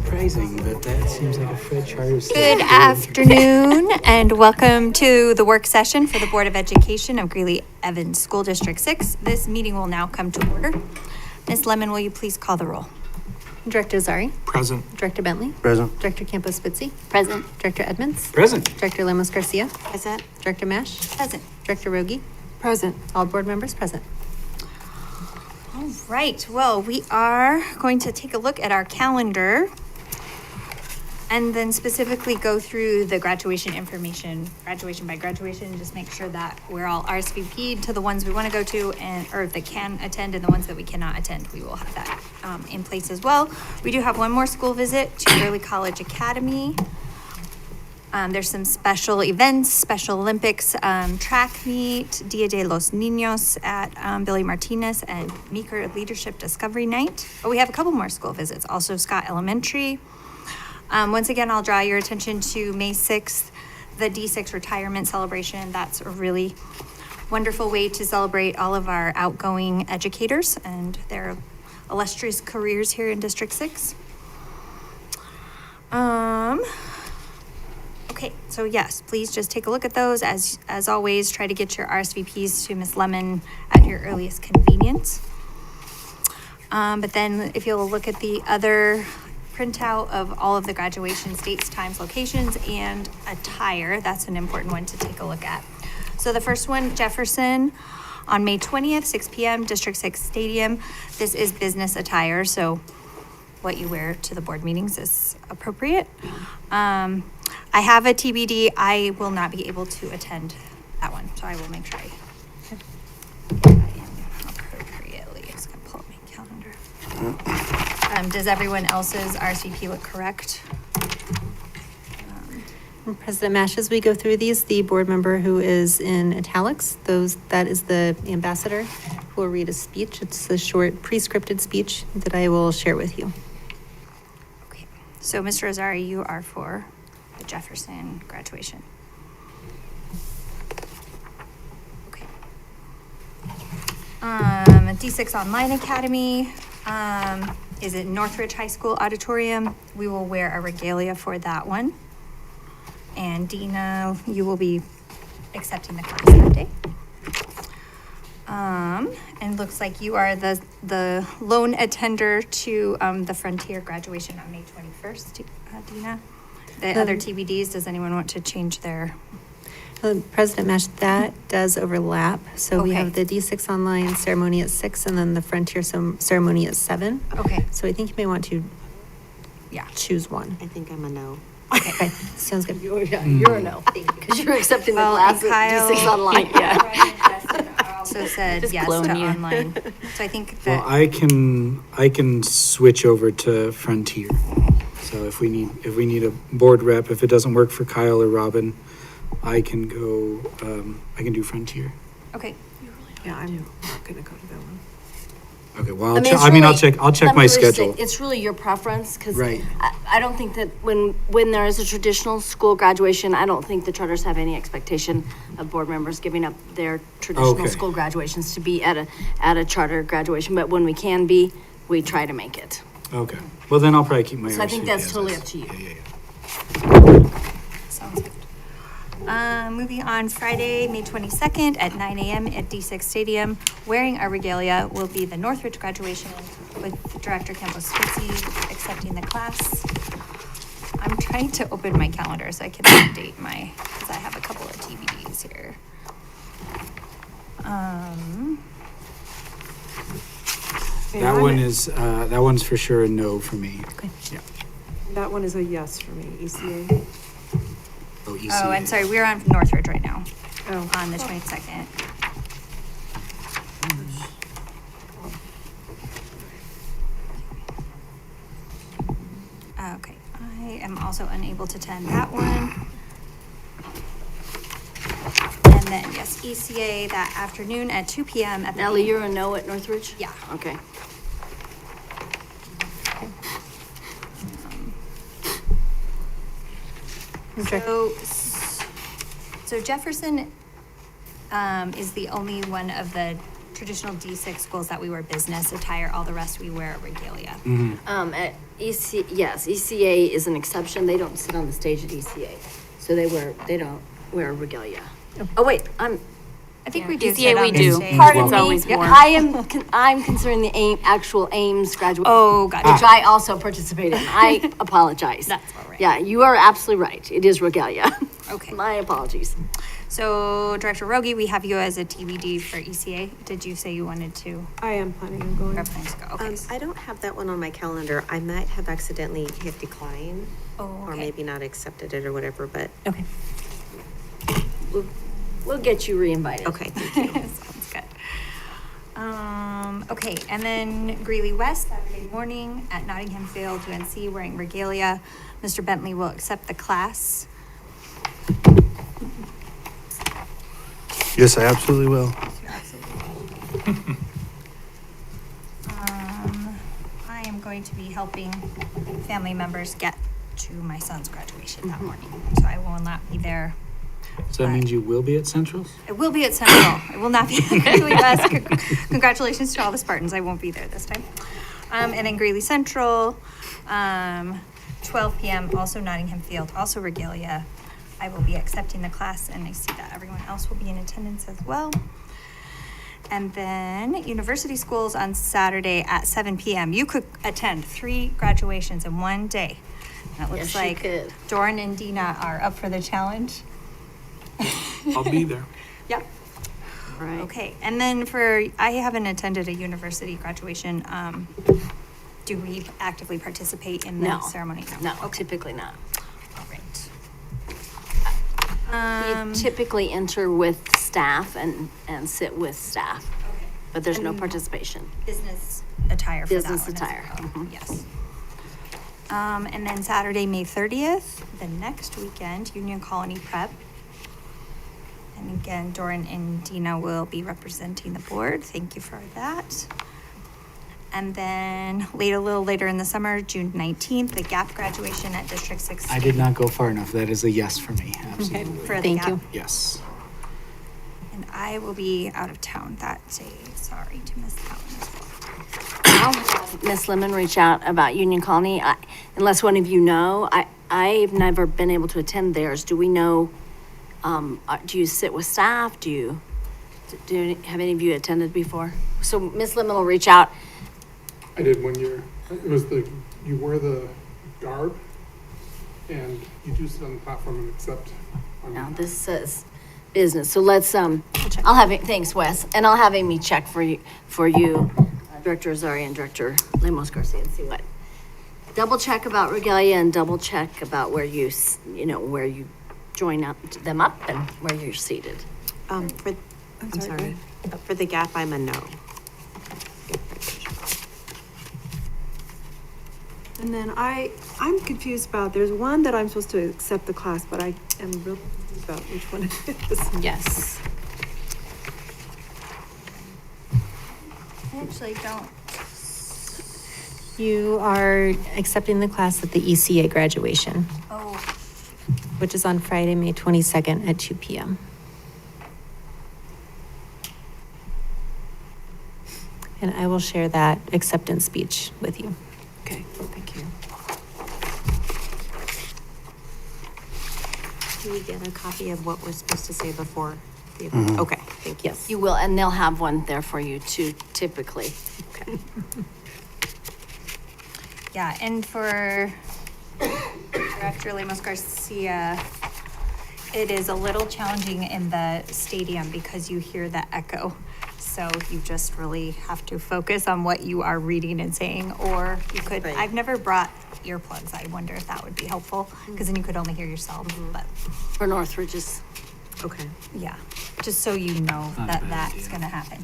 surprising, but that seems like a Fred charter school. Good afternoon and welcome to the work session for the Board of Education of Greeley-Evans School District 6. This meeting will now come to order. Ms. Lemon, will you please call the roll? Director Zari. Present. Director Bentley. Present. Director Campos-Spitzy. Present. Director Edmonds. Present. Director Lemos-Garcia. Present. Director Mash. Present. Director Rogie. Present. All board members present. All right, well, we are going to take a look at our calendar and then specifically go through the graduation information, graduation by graduation, just make sure that we're all RSVP'd to the ones we want to go to or that can attend, and the ones that we cannot attend. We will have that in place as well. We do have one more school visit to Early College Academy. There's some special events, Special Olympics, track meet, Dia de los Niños at Billy Martinez, and Meeker Leadership Discovery Night. But we have a couple more school visits, also Scott Elementary. Once again, I'll draw your attention to May 6th, the D6 retirement celebration. That's a really wonderful way to celebrate all of our outgoing educators and their illustrious careers here in District 6. Okay, so yes, please just take a look at those. As always, try to get your RSVPs to Ms. Lemon at your earliest convenience. But then if you'll look at the other printout of all of the graduations, dates, times, locations, and attire, that's an important one to take a look at. So the first one, Jefferson, on May 20th, 6 p.m., District 6 Stadium. This is business attire, so what you wear to the board meetings is appropriate. I have a TBD. I will not be able to attend that one, so I will make sure I am appropriately. Just gonna pull up my calendar. Does everyone else's RSVP look correct? President Mash, as we go through these, the board member who is in italics, that is the ambassador who will read a speech. It's a short pre-scripted speech that I will share with you. Okay, so Mr. Azari, you are for the Jefferson graduation. Okay. D6 Online Academy is at Northridge High School Auditorium. We will wear a regalia for that one. And Dina, you will be accepting the class that day. And looks like you are the lone attender to the Frontier graduation on May 21st, Dina. The other TBDs, does anyone want to change their? President Mash, that does overlap. So we Okay. have the D6 online ceremony at 6 and then the Frontier ceremony at 7. Okay. So I think you may want to choose one. I think I'm a no. Okay, sounds good. You're a no. Because you're accepting the Well, class and at Kyle- D6 online. Yeah. So said Just yes clone to you. online. So I think Well, that, I can switch over to Frontier. So if we need a board rep, if it doesn't work for Kyle or Robin, I can go, I can do Frontier. okay. Yeah, I'm not gonna go to that one. Okay, well, it's I'll check my schedule. It's really your preference, because Right. I don't think that when there is a traditional school graduation, I don't think the charters have any expectation of board members giving up their traditional Okay. school graduations to be at a charter graduation, but when we can be, we try to make it. Okay, well, then I'll probably keep my So I think RSVP that's as totally is. up to you. Yeah. Sounds good. Moving on, Friday, May 22nd at 9 a.m. at D6 Stadium. Wearing our regalia will be the Northridge graduation with Director Campos-Spitzy accepting the class. I'm trying to open my calendar so I can update because I have a couple of TBDs here. That one's for sure a no for me. Okay. Yeah. That one is a yes for me, ECA. Oh, ECA. Oh, I'm sorry, we're on Northridge right now, Oh, on the 22nd. Okay, I am also unable to attend that one. And then, yes, ECA that afternoon at 2 p.m. at the. Natalie, you're a no at Northridge? Yeah. Okay. So Jefferson is the only one of the traditional D6 schools that we wear business attire, all the rest we wear regalia. At yes, ECA is an exception. They don't sit on the stage at ECA. So they don't wear regalia. Oh, wait, I think we do. ECA sit on we the do. stage. pardon It's me. always warm. I'm considering the actual Ames graduation. Oh, gotcha. Which I also participate in. I apologize. That's all right. Yeah, you are absolutely right. It is regalia. Okay. My apologies. So Director Rogi, we have you as a TBD for ECA. Did you say you wanted to? I am planning on going. Or planning to go? Okay. I don't have that one on my calendar. I might have accidentally hit decline Oh, or okay. maybe not accepted it or whatever, but Okay. We'll get you re-invited. okay, thank you. Sounds good. Okay, and then Greeley West, Saturday morning at Nottingham Field, UNC, wearing regalia. Mr. Bentley will accept the class. Yes, I absolutely will. I am going to be helping family members get to my son's graduation that morning, so I will not be there. So that means you will be at Central's? I will be at Central. I will not be at Greeley West. Congratulations to all the Spartans. I won't be there this time. And then Greeley Central, 12 p.m., also Nottingham Field, also regalia. I will be accepting the class, and I see that everyone else will be in attendance as well. And then university schools on Saturday at 7 p.m. You could attend 3 graduations in one day. And it looks Yes, you like could. Doran and Dina are up for the challenge. I'll be there. Yep. Right. Okay, and then I haven't attended a university graduation. Do we actively participate in the No. ceremony? No, typically not. All right. You typically enter with staff and sit with staff, but there's no participation. Business attire for that Business one as attire, well. mhm. Yes. And then Saturday, May 30th, the next weekend, Union Colony Prep. And again, Doran and Dina will be representing the board. Thank you for that. And then a little later in the summer, June 19th, the GAP graduation at District 16. I did not go far enough. That is a yes for me, absolutely. For the Thank GAP. you. Yes. And I will be out of town that day. Sorry to miss that one as well. I'll have Miss Lemon reach out about Union Colony. Unless one of you know, I've never been able to attend theirs. Do we know, do you sit with staff? Have any of you attended before? So Miss Lemon will reach out. I did 1 year. It was you wear the garb and you do sit on the platform and accept. Now, this says business, so let's, I'll have, thanks, Wes, and I'll have Amy check for you, Director Azari and Director Lemos Garcia, and see what. Double check about regalia and double check about where you join them up and where you're seated. I'm sorry. For the gap, I'm a no. And then I'm confused about, there's one that I'm supposed to accept the class, but I am real confused about which one it is. Yes. I actually don't. You are accepting the class at the ECA graduation, Oh, which is on Friday, May 22nd at 2 p.m. And I will share that acceptance speech with you. Okay, thank you. Do we get a copy of what we're supposed to say before? Okay, thank you. Yes. You will, and they'll have one there for you too, typically. Okay. yeah, and for Director Lemos Garcia, it is a little challenging in the stadium because you hear the echo. So you just really have to focus on what you are reading and saying, or you could, Right. I've never brought earplugs. I wonder if that would be helpful, because then you could only hear yourself, but For Northridge's. Okay. yeah, just so you know Not a that bad that's idea. gonna happen.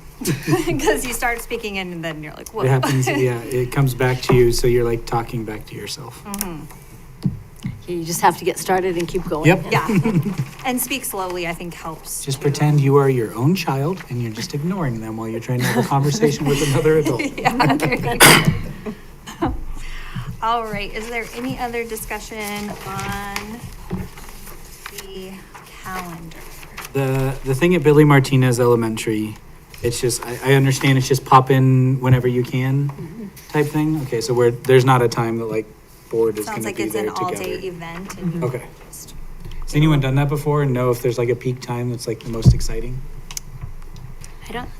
Because you start speaking and then you're like, whoa. It happens, yeah, it comes back to you, so you're like talking back to yourself. You just have to get started and keep going. Yep. Yeah, and speak slowly, I think helps. Just too. pretend you are your own child and you're just ignoring them while you're trying to have a conversation with another adult. Yeah, there you go. All right, is there any other discussion on the calendar? The thing at Billy Martinez Elementary, It's just, I understand it's just pop in whenever you can type thing. Okay, so there's not a time that like board is Sounds gonna like be it's an there all-day together. event and you Okay. just- Has anyone done that before and know if there's like a peak time that's like the most exciting?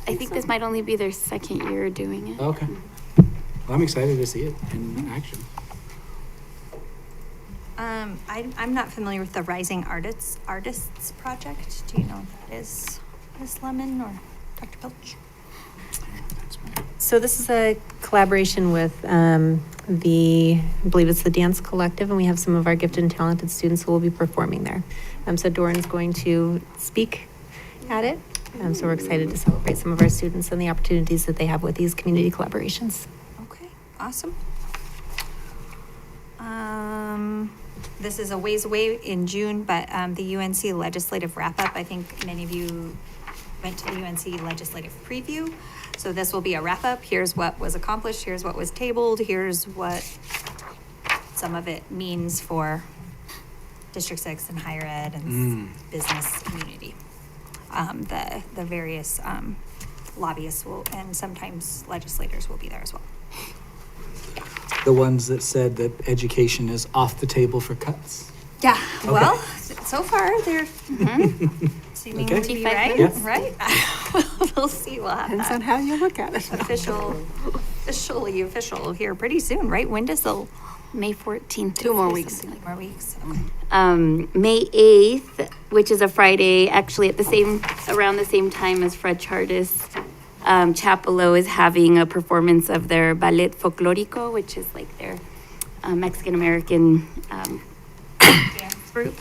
I think this might only be their second year doing it. Okay. Well, I'm excited to see it in action. I'm not familiar with the Rising Artists Project. Do you know what that is, Ms. Lemon or Dr. Pilch? So this is a collaboration with I believe it's the Dance Collective, and we have some of our gifted and talented students who will be performing there. So Doran's going to speak at it. So we're excited to celebrate some of our students and the opportunities that they have with these community collaborations. Okay, awesome. This is a ways away in June, but the UNC legislative wrap-up, I think many of you went to the UNC legislative preview. So this will be a wrap-up. Here's what was accomplished, here's what was tabled, here's what some of it means for District 6 and higher ed and business community. The various lobbyists will, and sometimes legislators will be there as well. The ones that said that education is off the table for cuts. Yeah, well, so far they're seeming Okay. to be 55 right, minutes? right? We'll see, we'll have Depends on that how you look at it. official here pretty soon, right? When does the May 14th. 2 more or weeks. something like more weeks? May 8th, which is a Friday, actually around the same time as Fred Chartis. Chapelo is having a performance of their Ballet Folklorico, which is like their Mexican-American dance group.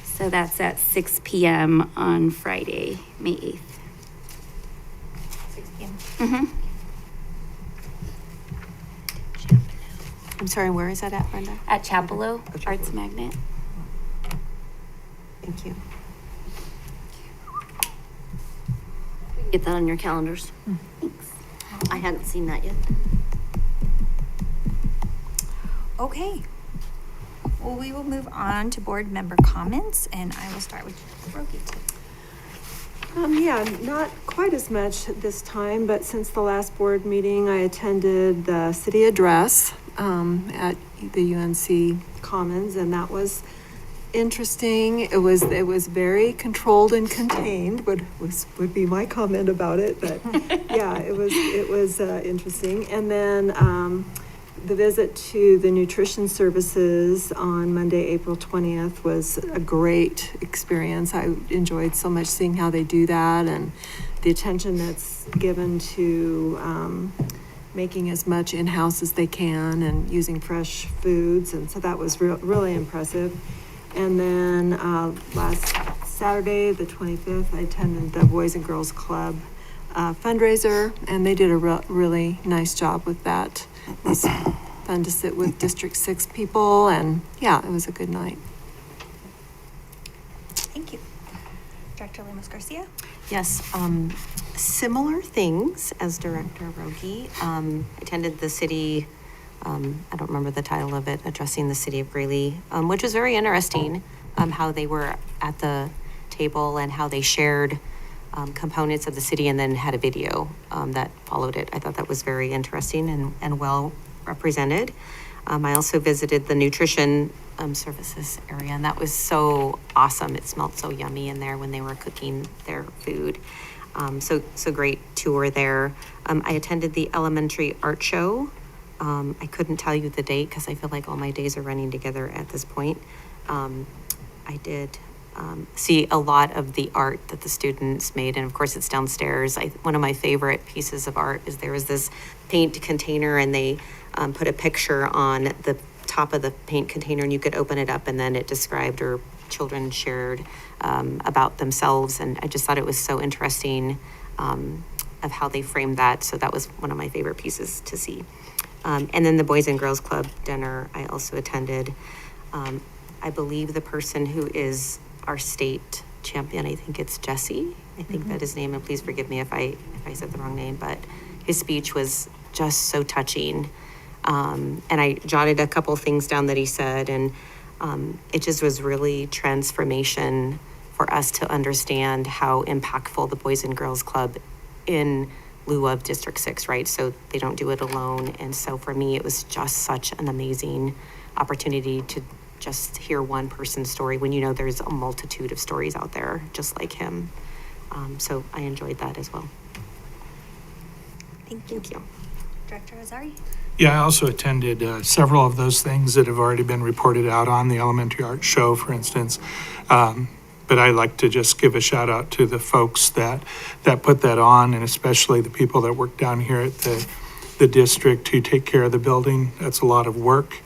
So that's at 6 p.m. on Friday, May 8th. 6 p.m. Mm-hmm. I'm sorry, where is that at, Brenda? At Chapelo, Arts Magnet. Thank you. Get that on your calendars. Thanks. I hadn't seen that yet. Okay. Well, we will move on to board member comments, and I will start with Rogi. Yeah, not quite as much this time, but since the last board meeting, I attended the city address at the UNC Commons, and that was interesting. It was very controlled and contained, would be my comment about it, but yeah, it was interesting. And then the visit to the nutrition services on Monday, April 20th was a great experience. I enjoyed so much seeing how they do that and the attention that's given to making as much in-house as they can and using fresh foods. And so that was really impressive. And then last Saturday, the 25th, I attended the Boys and Girls Club fundraiser, and they did a really nice job with that. It was fun to sit with District 6 people, and yeah, it was a good night. Thank you. Director Lemos Garcia? Yes, similar things as Director Rogi. Attended the city, I don't remember the title of it, addressing the city of Greeley, which was very interesting, how they were at the table and how they shared components of the city and then had a video that followed it. I thought that was very interesting and well represented. I also visited the nutrition services area, and that was so awesome. It smelled so yummy in there when they were cooking their food. So great tour there. I attended the elementary art show. I couldn't tell you the date because I feel like all my days are running together at this point. I did see a lot of the art that the students made, and of course it's downstairs. One of my favorite pieces of art is there was this paint container, and they put a picture on the top of the paint container, and you could open it up, and then it described, or children shared about themselves, and I just thought it was so interesting of how they framed that. So that was one of my favorite pieces to see. And then the Boys and Girls Club dinner I also attended. I believe the person who is our state champion, I think it's Jesse. I think that his name, and please forgive me if I said the wrong name, but his speech was just so touching. And I jotted a couple things down that he said, and it just was really transformation for us to understand how impactful the Boys and Girls Club in lieu of District 6, right? So they don't do it alone. And so for me, it was just such an amazing opportunity to just hear one person's story when you know there's a multitude of stories out there just like him. So I enjoyed that as well. Thank you. Thank you. Director Azari? Yeah, I also attended several of those things that have already been reported out on the elementary art show, for instance. But I'd like to just give a shout out to the folks that put that on, and especially the people that work down here at the district who take care of the building. That's a lot of work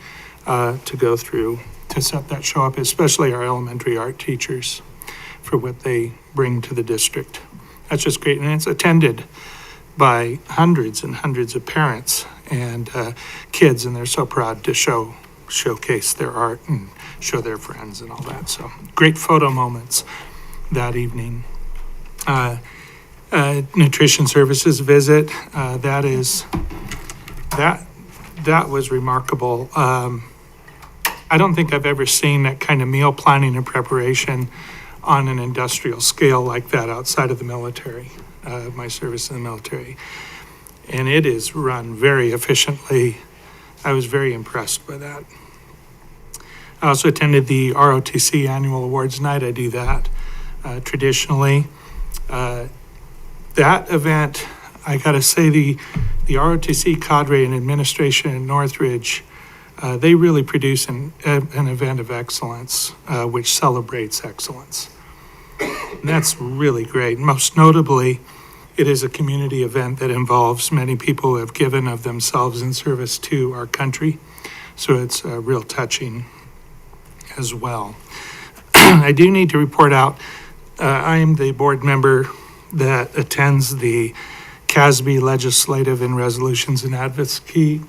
to go through to set that show up, especially our elementary art teachers for what they bring to the district. That's just great, and it's attended by hundreds and hundreds of parents and kids, and they're so proud to showcase their art and show their friends and all that. So great photo moments that evening. Nutrition services visit, that was remarkable. I don't think I've ever seen that kind of meal planning and preparation on an industrial scale like that outside of the military, my service in the military. And it is run very efficiently. I was very impressed by that. I also attended the ROTC Annual Awards Night. I do that traditionally. That event, I gotta say, the ROTC cadre and administration in Northridge, they really produce an event of excellence, which celebrates excellence. And that's really great. Most notably, it is a community event that involves many people who have given of themselves in service to our country. So it's real touching as well. I do need to report out, I am the board member that attends the CASB Legislative and Resolutions and Advocacy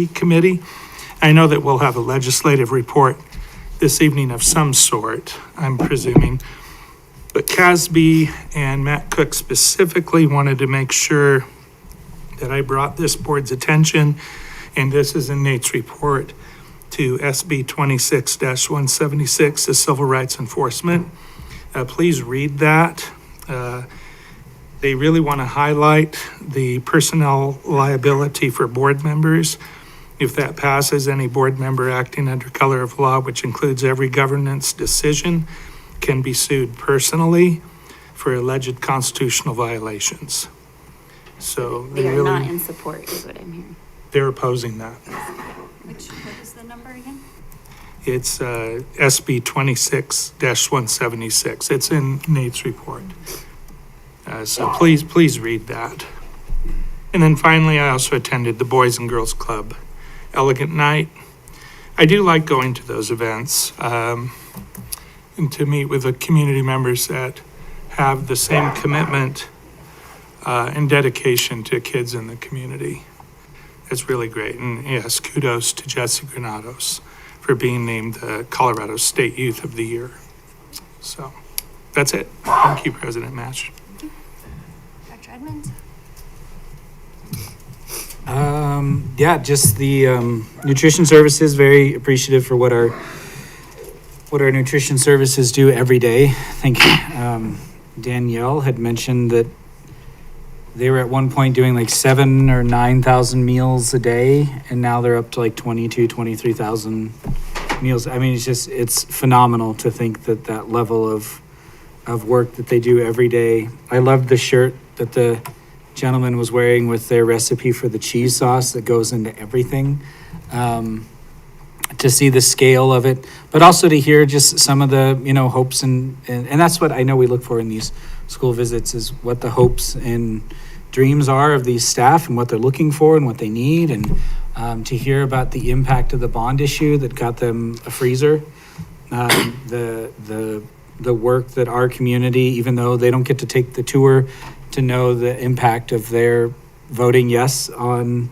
Committee. I know that we'll have a legislative report this evening of some sort, I'm presuming. But CASB and Matt Cook specifically wanted to make sure that I brought this board's attention, and this is in Nate's report, to SB 26-176, the Civil Rights Enforcement. Please read that. They really want to highlight the personnel liability for board members. If that passes, any board member acting under color of law, which includes every governance decision, can be sued personally for alleged constitutional violations. So They are not really, in support, is what I'm hearing. they're opposing that. What is the number again? It's SB 26-176. It's in Nate's report. So please read that. And then finally, I also attended the Boys and Girls Club Elegant Night. I do like going to those events and to meet with the community members that have the same commitment and dedication to kids in the community. It's really great. And yes, kudos to Jesse Granados for being named the Colorado State Youth of the Year. So that's it. Thank you, President Match. Dr. Edmonds? Yeah, just the nutrition services, very appreciative for what our nutrition services do every day. I think Danielle had mentioned that they were at one point doing like 7,000 or 9,000 meals a day, and now they're up to like 23,000 meals. I mean, it's phenomenal to think that level of work that they do every day. I loved the shirt that the gentleman was wearing with their recipe for the cheese sauce that goes into everything. To see the scale of it, but also to hear just some of the, hopes and that's what I know we look for in these school visits, is what the hopes and dreams are of these staff and what they're looking for and what they need. And to hear about the impact of the bond issue that got them a freezer, the work that our community, even though they don't get to take the tour, to know the impact of their voting yes on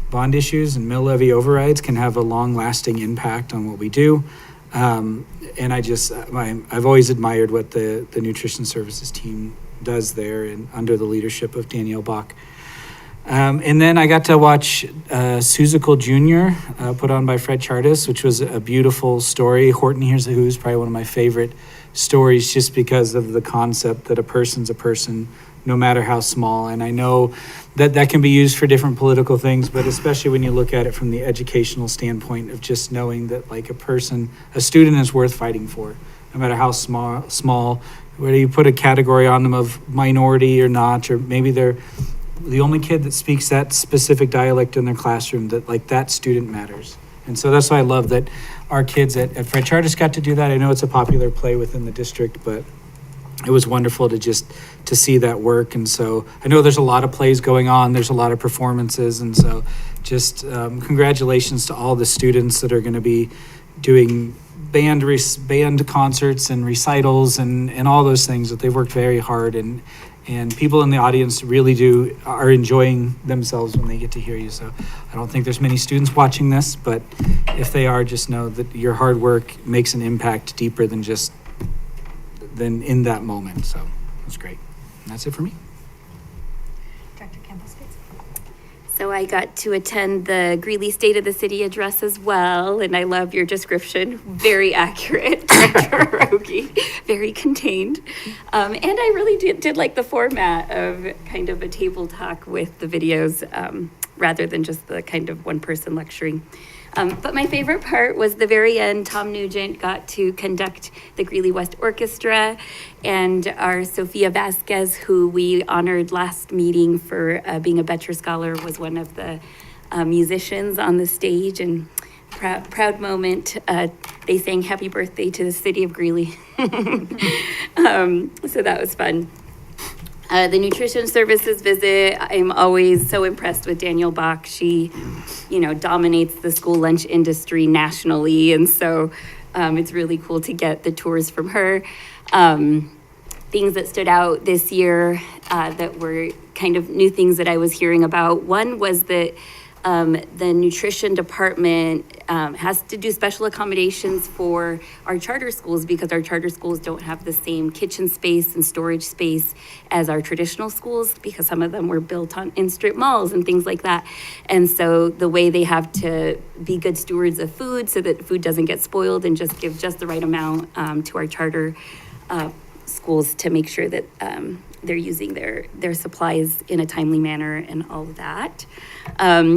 bond issues and mill levy overrides can have a long-lasting impact on what we do. And I've always admired what the nutrition services team does there, and under the leadership of Danielle Bach. And then I got to watch Seussical Jr. Put on by Fred Chartis, which was a beautiful story. Horton Hears the Who is probably one of my favorite stories, just because of the concept that a person's a person no matter how small. And I know that that can be used for different political things, but especially when you look at it from the educational standpoint of just knowing that like a student is worth fighting for, no matter how small, whether you put a category on them of minority or not, or maybe they're the only kid that speaks that specific dialect in their classroom, that like that student matters. And so that's why I love that our kids at Fred Chartis got to do that. I know it's a popular play within the district, but it was wonderful to see that work. And so I know there's a lot of plays going on. There's a lot of performances. And so just congratulations to all the students that are going to be doing band concerts and recitals and all those things, that they've worked very hard. And people in the audience really are enjoying themselves when they get to hear you. So I don't think there's many students watching this, but if they are, just know that your hard work makes an impact deeper than in that moment. So it's great. And that's it for me. Director Campbell-Spitz. So I got to attend the Greeley State of the City address as well, and I love your description. Very accurate, Director Rogi, very contained. And I really did like the format of kind of a table talk with the videos rather than just the kind of one person lecturing. But my favorite part was the very end. Tom Nugent got to conduct the Greeley West Orchestra, and our Sophia Vasquez, who we honored last meeting for being a Betcher Scholar, was one of the musicians on the stage. And proud moment. They sang Happy Birthday to the city of Greeley. So that was fun. The nutrition services visit, I'm always so impressed with Danielle Bach. She, dominates the school lunch industry nationally. And so it's really cool to get the tours from her. Things that stood out this year that were kind of new things that I was hearing about. One was that the nutrition department has to do special accommodations for our charter schools because our charter schools don't have the same kitchen space and storage space as our traditional schools, because some of them were built in strip malls and things like that. And so the way they have to be good stewards of food so that food doesn't get spoiled and just give just the right amount to our charter schools to make sure that they're using their supplies in a timely manner and all of that.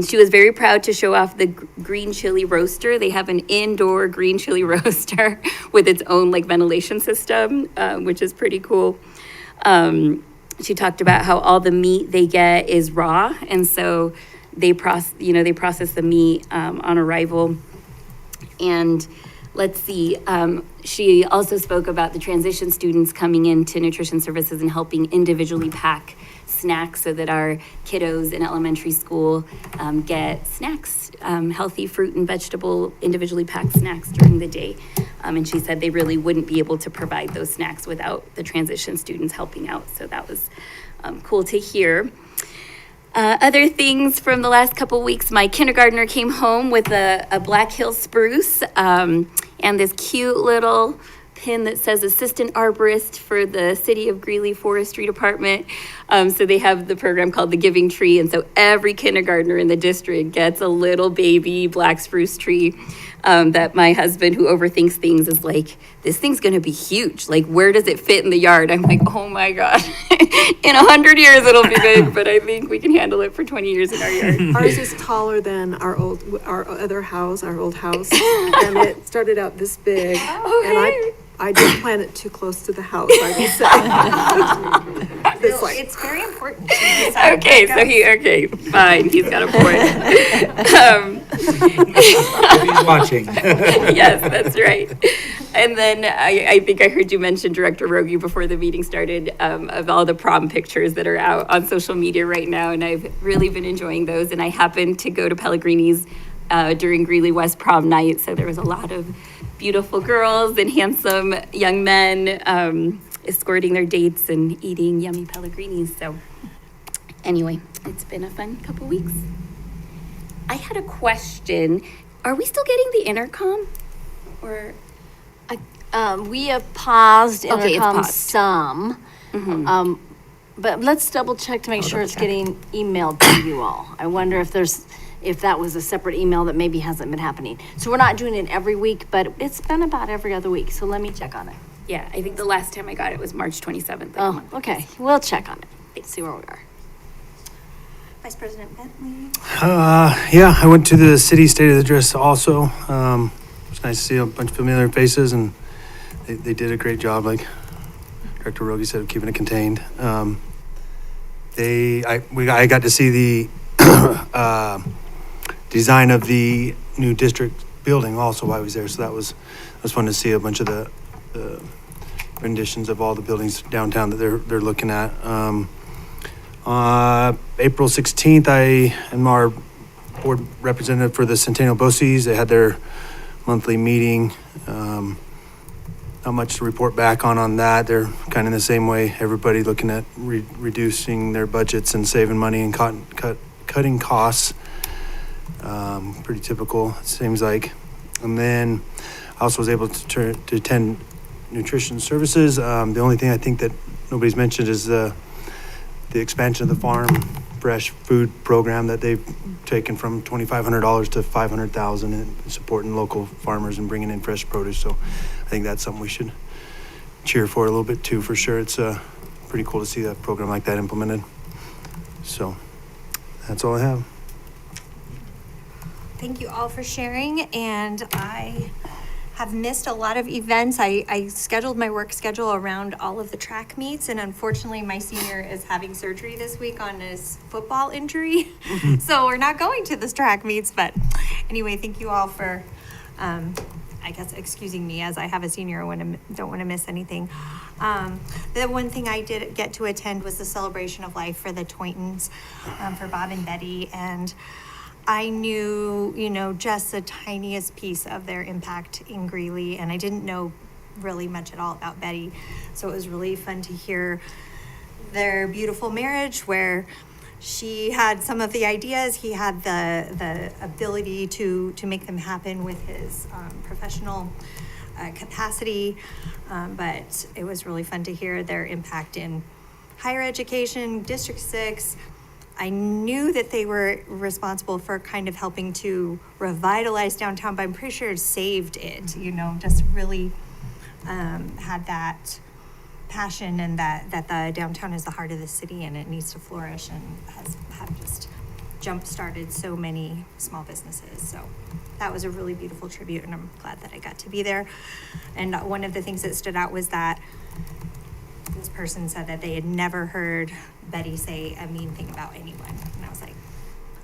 She was very proud to show off the green chili roaster. They have an indoor green chili roaster with its own ventilation system, which is pretty cool. She talked about how all the meat they get is raw, and so they process the meat on arrival. And let's see, she also spoke about the transition students coming into nutrition services and helping individually pack snacks so that our kiddos in elementary school get snacks, healthy fruit and vegetable, individually packed snacks during the day. And she said they really wouldn't be able to provide those snacks without the transition students helping out. So that was cool to hear. Other things from the last couple weeks, my kindergartner came home with a Black Hill spruce and this cute little pin that says Assistant Arborist for the City of Greeley Forestry Department. So they have the program called the Giving Tree, and so every kindergartner in the district gets a little baby black spruce tree that my husband, who overthinks things, is like, this thing's gonna be huge. Where does it fit in the yard? I'm like, oh my God. In 100 years it'll be big, but I think we can handle it for 20 years in our yard. Ours is taller than our old house, and it started out this big. And I didn't plant it too close to the house, I will say. It's very important to decide. Okay, fine, he's got a point. He's watching. Yes, that's right. And then I think I heard you mention, Director Rogi, before the meeting started, of all the prom pictures that are out on social media right now, and I've really been enjoying those. And I happened to go to Pellegrini's during Greeley West prom night, so there was a lot of beautiful girls and handsome young men escorting their dates and eating yummy Pellegrinis. So anyway, it's been a fun couple weeks. I had a question. Are we still getting the intercom? Or We have paused Okay, it's intercom paused. some. Mhm. But let's double check to make sure it's getting emailed to you all. I wonder if that was a separate email that maybe hasn't been happening. So we're not doing it every week, but it's been about every other week. So let me check on it. Yeah, I think the last time I got it was March 27th. Oh, okay. We'll check on it. see where we are. Vice President Bentley. Yeah, I went to the city state address also. It's nice to see a bunch of familiar faces, and they did a great job, like Director Rogie said, of keeping it contained. I got to see the design of the new district building also while I was there, so that was fun to see a bunch of the renditions of all the buildings downtown that they're looking at. April 16th, I am our board representative for the Centennial BOCES. They had their monthly meeting. Not much to report back on that. They're kind of in the same way. Everybody looking at reducing their budgets and saving money and cutting costs. Pretty typical, it seems like. And then I also was able to attend nutrition services. The only thing I think that nobody's mentioned is the expansion of the farm fresh food program that they've taken from $2,500 to $500,000 and supporting local farmers and bringing in fresh produce. So I think that's something we should cheer for a little bit too, for sure. It's pretty cool to see a program like that implemented. So that's all I have. Thank you all for sharing, and I have missed a lot of events. I scheduled my work schedule around all of the track meets, and unfortunately my senior is having surgery this week on his football injury. So we're not going to the track meets, but anyway, thank you all for, I guess, excusing me as I have a senior and don't want to miss anything. The one thing I did get to attend was the celebration of life for the Toytons, for Bob and Betty, and I knew, just the tiniest piece of their impact in Greeley, and I didn't know really much at all about Betty. So it was really fun to hear their beautiful marriage, where she had some of the ideas, he had the ability to make them happen with his professional capacity. But it was really fun to hear their impact in higher education, District 6. I knew that they were responsible for kind of helping to revitalize downtown, but I'm pretty sure it saved it, just really had that passion, and that the downtown is the heart of the city and it needs to flourish, and have just jump-started so many small businesses. So that was a really beautiful tribute, and I'm glad that I got to be there. And one of the things that stood out was that this person said that they had never heard Betty say a mean thing about anyone. And I was like,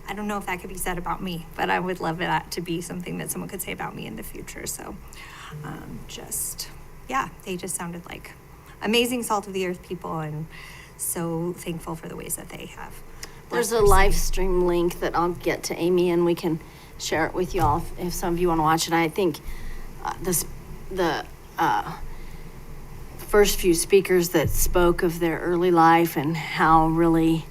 I don't know if that could be said about me, but I would love that to be something that someone could say about me in the future. So they just sounded like amazing salt of the earth people, and so thankful for the ways that they have. There's a live stream link that I'll get to Amy, and we can share it with you all if some of you want to watch it. I think the first few speakers that spoke of their early life and how really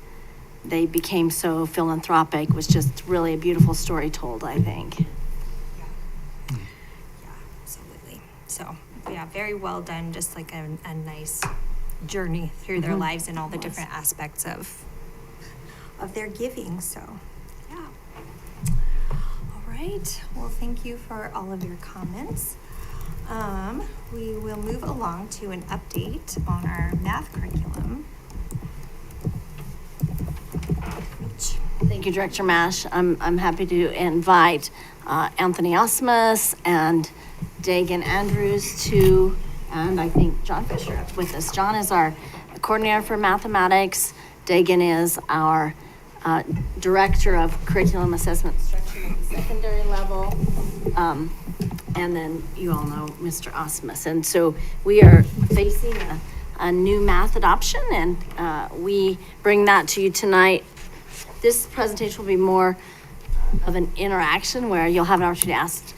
they became so philanthropic was just really a beautiful story told, I think. Yeah, absolutely. So, very well done. Just like a nice journey through their lives and all the different aspects of their giving. So, yeah. All right. Well, thank you for all of your comments. We will move along to an update on our math curriculum. Thank you, Director Mash. I'm happy to invite Anthony Osmus and Dagan Andrews and I think John Fisher up with us. John is our coordinator for mathematics. Dagan is our director of curriculum assessment instruction at the secondary level. And then you all know Mr. Osmus. And so we are facing a new math adoption, and we bring that to you tonight. This presentation will be more of an interaction where you'll have an opportunity to ask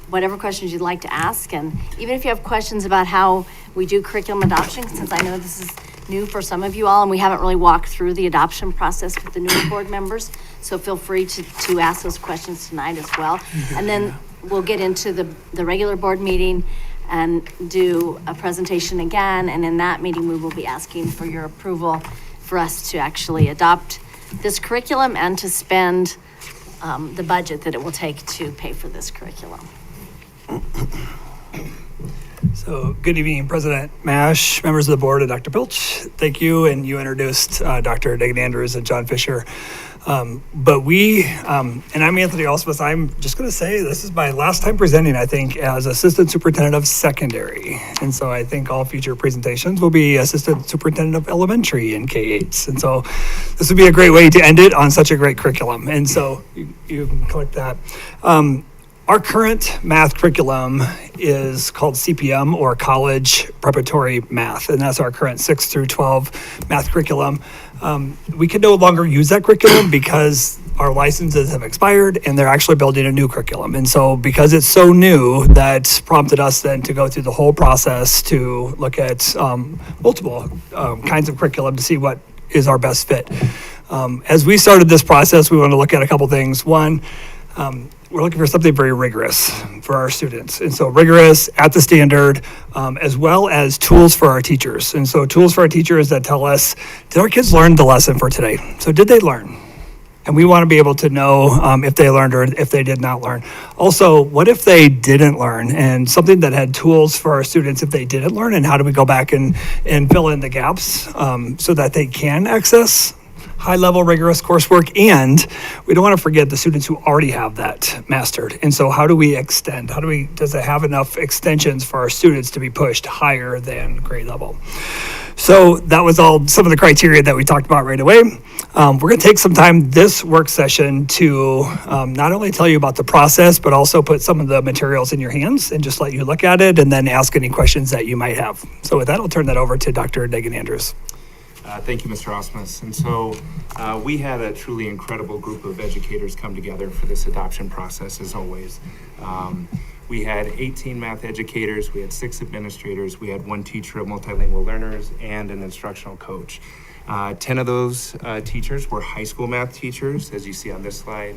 whatever questions you'd like to ask. And even if you have questions about how we do curriculum adoption, since I know this is new for some of you all, and we haven't really walked through the adoption process with the newer board members, so feel free to ask those questions tonight as well. And then we'll get into the regular board meeting and do a presentation again. And in that meeting, we will be asking for your approval for us to actually adopt this curriculum and to spend the budget that it will take to pay for this curriculum. So, good evening, President Mash, members of the board, and Dr. Pilch. Thank you, and you introduced Dr. Dagan Andrews and John Fisher. But we, and I'm Anthony Alsmith, I'm just going to say this is my last time presenting, I think, as Assistant Superintendent of Secondary. And so I think all future presentations will be Assistant Superintendent of Elementary in K-8s. And so this would be a great way to end it on such a great curriculum. And so you can click that. Our current math curriculum is called CPM, or College Preparatory Math, and that's our current 6 through 12 math curriculum. We can no longer use that curriculum because our licenses have expired and they're actually building a new curriculum. And so because it's so new, that prompted us then to go through the whole process to look at multiple kinds of curriculum to see what is our best fit. As we started this process, we want to look at a couple things. One, we're looking for something very rigorous for our students. And so rigorous at the standard, as well as tools for our teachers. And so tools for our teachers that tell us, did our kids learn the lesson for today? So did they learn? And we want to be able to know if they learned or if they did not learn. Also, what if they didn't learn? And something that had tools for our students if they didn't learn, and how do we go back and fill in the gaps so that they can access high-level rigorous coursework. And we don't want to forget the students who already have that mastered. And so how do we extend? Does it have enough extensions for our students to be pushed higher than grade level? So that was all some of the criteria that we talked about right away. We're going to take some time this work session to not only tell you about the process, but also put some of the materials in your hands and just let you look at it and then ask any questions that you might have. So with that, I'll turn that over to Dr. Dagan Andrews. Thank you, Mr. Osmus. And so we had a truly incredible group of educators come together for this adoption process, as always. We had 18 math educators, we had 6 administrators, we had 1 teacher of multilingual learners, and an instructional coach. 10 of those teachers were high school math teachers, as you see on this slide,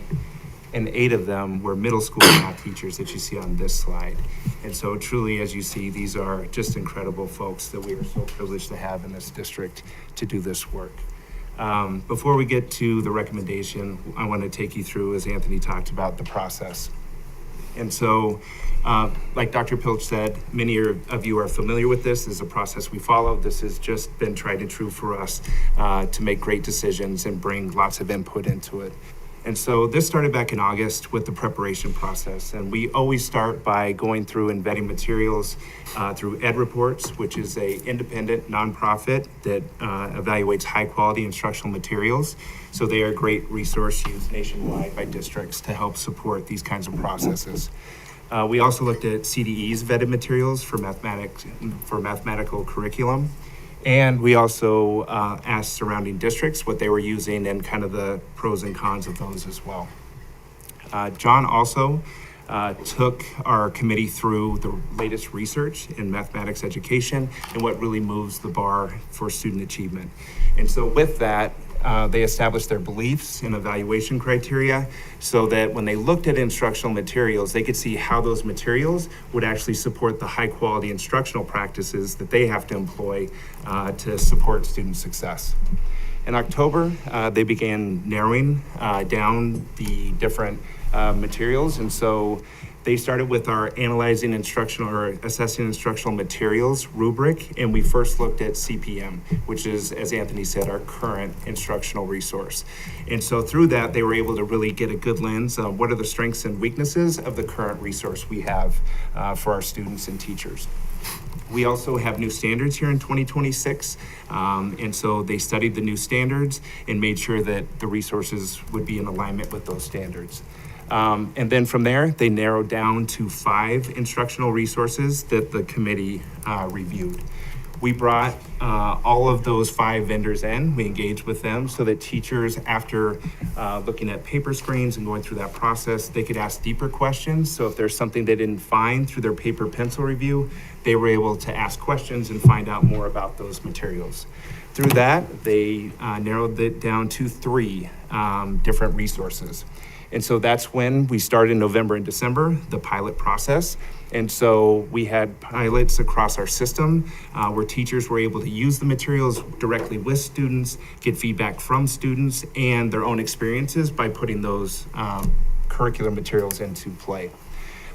and 8 of them were middle school math teachers that you see on this slide. And so truly, as you see, these are just incredible folks that we are so privileged to have in this district to do this work. Before we get to the recommendation, I want to take you through, as Anthony talked about, the process. And so, like Dr. Pilch said, many of you are familiar with this. This is a process we follow. This has just been tried and true for us to make great decisions and bring lots of input into it. And so this started back in August with the preparation process. And we always start by going through and vetting materials through Ed Reports, which is an independent nonprofit that evaluates high quality instructional materials. So they are a great resource used nationwide by districts to help support these kinds of processes. We also looked at CDE's vetted materials for mathematical curriculum. And we also asked surrounding districts what they were using and kind of the pros and cons of those as well. John also took our committee through the latest research in mathematics education and what really moves the bar for student achievement. And so with that, they established their beliefs and evaluation criteria so that when they looked at instructional materials, they could see how those materials would actually support the high quality instructional practices that they have to employ to support student success. In October, they began narrowing down the different materials. And so they started with our analyzing instructional or assessing instructional materials rubric, and we first looked at CPM, which is, as Anthony said, our current instructional resource. And so through that, they were able to really get a good lens on what are the strengths and weaknesses of the current resource we have for our students and teachers. We also have new standards here in 2026, and so they studied the new standards and made sure that the resources would be in alignment with those standards. And then from there, they narrowed down to 5 instructional resources that the committee reviewed. We brought all of those 5 vendors in. We engaged with them so that teachers, after looking at paper screens and going through that process, they could ask deeper questions. So if there's something they didn't find through their paper pencil review, they were able to ask questions and find out more about those materials. Through that, they narrowed it down to 3 different resources. And so that's when we started in November and December, the pilot process. And so we had pilots across our system where teachers were able to use the materials directly with students, get feedback from students and their own experiences by putting those curriculum materials into play.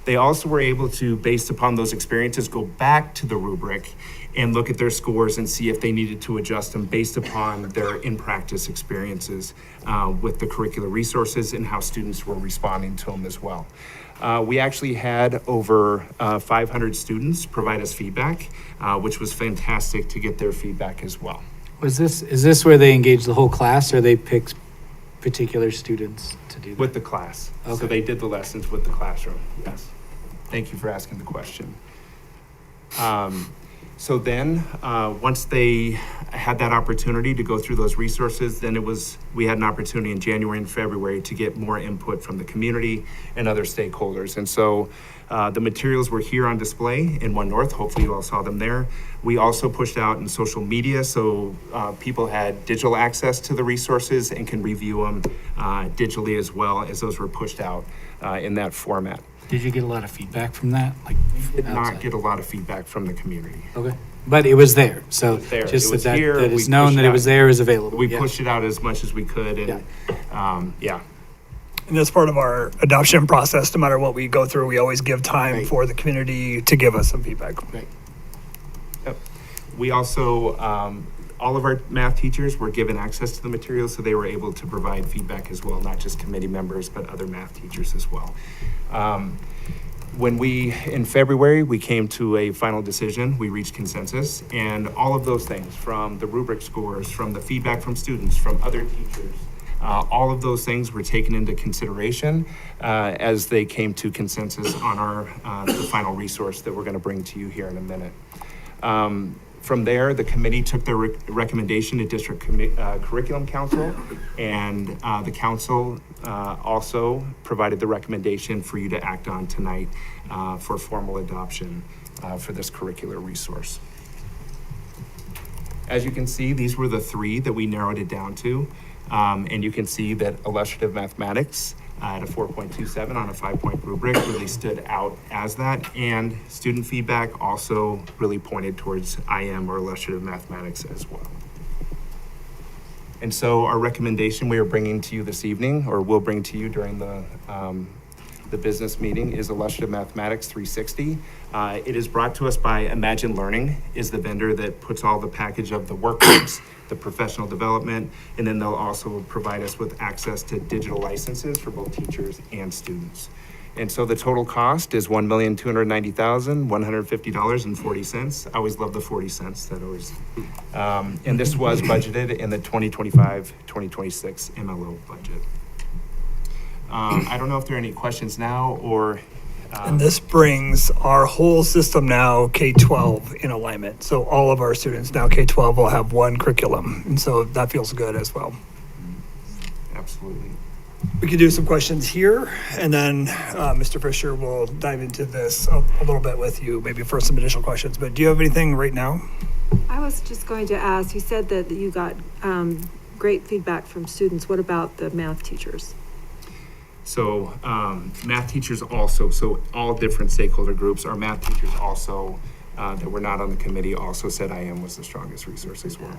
They also were able to, based upon those experiences, go back to the rubric and look at their scores and see if they needed to adjust them based upon their in-practice experiences with the curricular resources and how students were responding to them as well. We actually had over 500 students provide us feedback, which was fantastic to get their feedback as well. Is this where they engage the whole class, or they pick particular students to do that? With the class. So Okay. they did the lessons with the classroom, yes. Thank you for asking the question. So then, once they had that opportunity to go through those resources, then we had an opportunity in January and February to get more input from the community and other stakeholders. And so the materials were here on display in One North. Hopefully you all saw them there. We also pushed out in social media, so people had digital access to the resources and can review them digitally as well, as those were pushed out in that format. Did you get a lot of feedback from that? Like, Did not outside? get a lot of feedback from the community. Okay, but it was there, so It was there. just It was that here. that We is known pushed that it it out. was there, is available. We Yeah. pushed it out as much as we could, and yeah. And as part of our adoption process, no matter what we go through, we always give time Right. for the community to give us some feedback. Right. Yep. We also, all of our math teachers were given access to the materials, so they were able to provide feedback as well, not just committee members, but other math teachers as well. In February, we came to a final decision, we reached consensus, and all of those things, from the rubric scores, from the feedback from students, from other teachers, all of those things were taken into consideration as they came to consensus on the final resource that we're going to bring to you here in a minute. From there, the committee took their recommendation to District Curriculum Council, and the council also provided the recommendation for you to act on tonight for formal adoption for this curricular resource. As you can see, these were the three that we narrowed it down to, and you can see that illustrative mathematics at a 4.27 on a 5-point rubric really stood out as that, and student feedback also really pointed towards IM or illustrative mathematics as well. And so our recommendation we are bringing to you this evening, or will bring to you during the business meeting, is illustrative mathematics 360. It is brought to us by Imagine Learning, is the vendor that puts all the package of the workbooks, the professional development, and then they'll also provide us with access to digital licenses for both teachers and students. And so the total cost is $1,290,150.40. I always love the 40 cents. That always. And this was budgeted in the 2025-2026 MLO budget. I don't know if there are any questions now or. And this brings our whole system now K-12 in alignment. So all of our students now K-12 will have one curriculum. And so that feels good as well. Absolutely. We can do some questions here, and then Mr. Fisher will dive into this a little bit with you, maybe for some additional questions. But do you have anything right now? I was just going to ask, you said that you got great feedback from students. What about the math teachers? So math teachers also, so all different stakeholder groups, our math teachers also, that were not on the committee, also said IM was the strongest resource as well.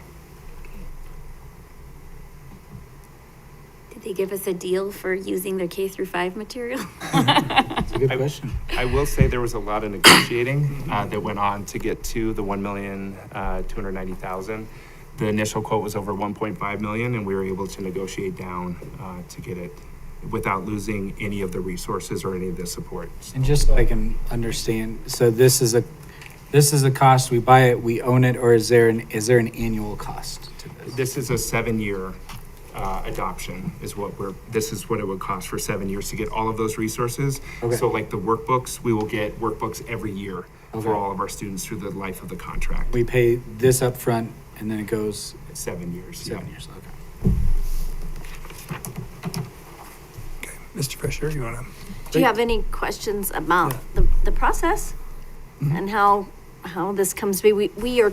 Did they give us a deal for using their K-5 material? That's a good question. I will say there was a lot of negotiating that went on to get to the $1,290,000. The initial quote was over 1.5 million, and we were able to negotiate down to get it without losing any of the resources or any of the support. And just so I can understand, so this is a cost, we buy it, we own it, or is there an annual cost to this? This is a 7-year adoption this is what it would cost for 7 years to get all of those resources. Okay. So like the workbooks, we will get workbooks every year Okay. for all of our students through the life of the contract. We pay this up front, and then it goes 7 years. 7 yeah. years, okay. Mr. Fisher, you want to? Do you have any questions about the process and how this comes to be? We are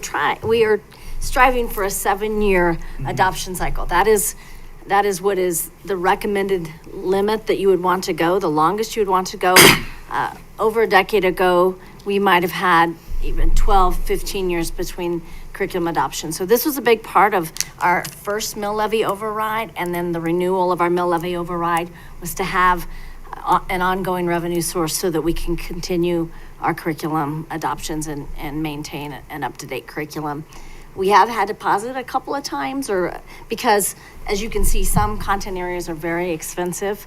striving for a 7-year adoption cycle. That is what is the recommended limit that you would want to go, the longest you would want to go. Over a decade ago, we might have had even 12, 15 years between curriculum adoption. So this was a big part of our first mill levy override, and then the renewal of our mill levy override was to have an ongoing revenue source so that we can continue our curriculum adoptions and maintain an up-to-date curriculum. We have had to pause it a couple of times because, as you can see, some content areas are very expensive.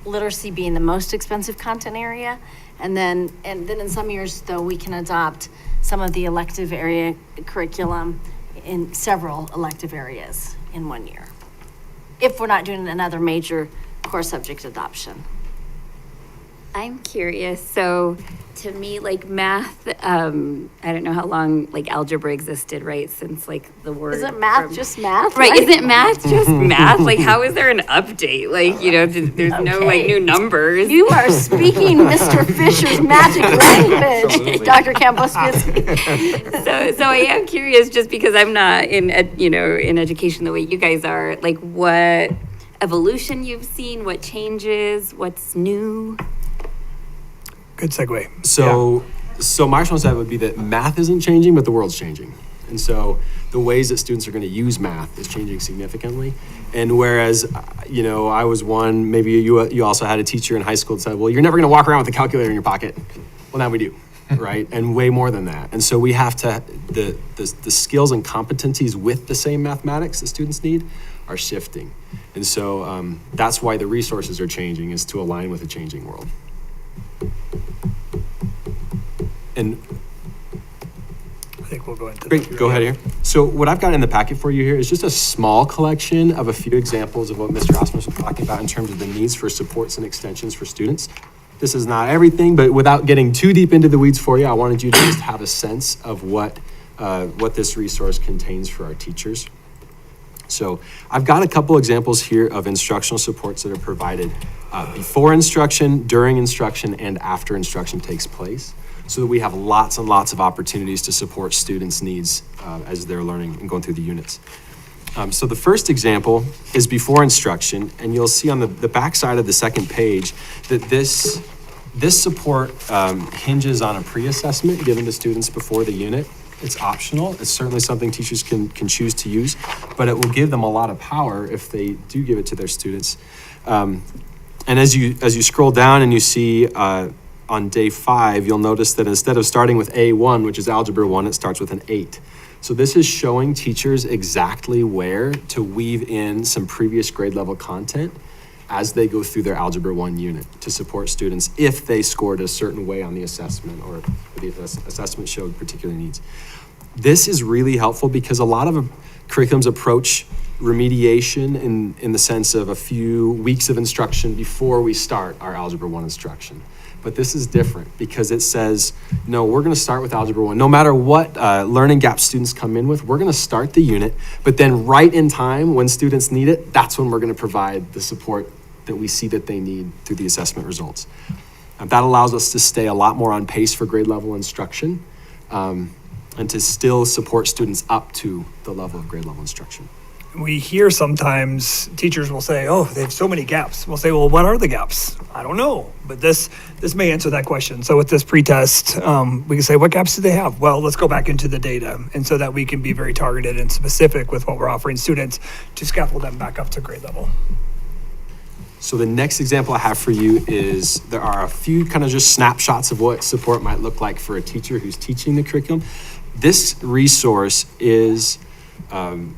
Literacy being the most expensive content area. And then in some years, though, we can adopt some of the elective area curriculum in several elective areas in 1 year, if we're not doing another major core subject adoption. I'm curious. So to me, like math, I don't know how long like algebra existed, right? Since like the word. Isn't math just math? Right. Isn't math just math? Like how is there an update? Like, you know, there's no like new numbers. You are speaking Mr. Fisher's magic language, Dr. Campos-Fitzky. So I am curious just because I'm not in education the way you guys are, like what evolution you've seen, what changes, what's new? Good segue. So my response to that would be that math isn't changing, but the world's changing. And so the ways that students are going to use math is changing significantly. And whereas, I was one, maybe you also had a teacher in high school that said, well, you're never going to walk around with a calculator in your pocket. Well, now we do, right? And way more than that. And so we have to, the skills and competencies with the same mathematics that students need are shifting. And so that's why the resources are changing, is to align with a changing world. And I think we'll go into great, go ahead here. So what I've got in the packet for you here is just a small collection of a few examples of what Mr. Osmus was talking about in terms of the needs for supports and extensions for students. This is not everything, but without getting too deep into the weeds for you, I wanted you to just have a sense of what this resource contains for our teachers. So I've got a couple examples here of instructional supports that are provided before instruction, during instruction, and after instruction takes place, so that we have lots and lots of opportunities to support students' needs as they're learning and going through the units. So the first example is before instruction, and you'll see on the back side of the second page that this support hinges on a pre-assessment given to students before the unit. It's optional. It's certainly something teachers can choose to use, but it will give them a lot of power if they do give it to their students. And as you scroll down and you see on day 5, you'll notice that instead of starting with A1, which is Algebra 1, it starts with an 8. So this is showing teachers exactly where to weave in some previous grade level content as they go through their Algebra 1 unit to support students if they scored a certain way on the assessment or the assessment showed particular needs. This is really helpful because a lot of curriculums approach remediation in the sense of a few weeks of instruction before we start our Algebra 1 instruction. But this is different because it says, no, we're going to start with Algebra 1. No matter what learning gap students come in with, we're going to start the unit, but then right in time when students need it, that's when we're going to provide the support that we see that they need through the assessment results. That allows us to stay a lot more on pace for grade level instruction and to still support students up to the level of grade level instruction. We hear sometimes teachers will say, oh, they have so many gaps. We'll say, well, what are the gaps? I don't know, but this may answer that question. So with this pretest, we can say, what gaps do they have? Well, let's go back into the data, and so that we can be very targeted and specific with what we're offering students to scaffold them back up to grade level. So the next example I have for you is there are a few kind of just snapshots of what support might look like for a teacher who's teaching the curriculum. This resource is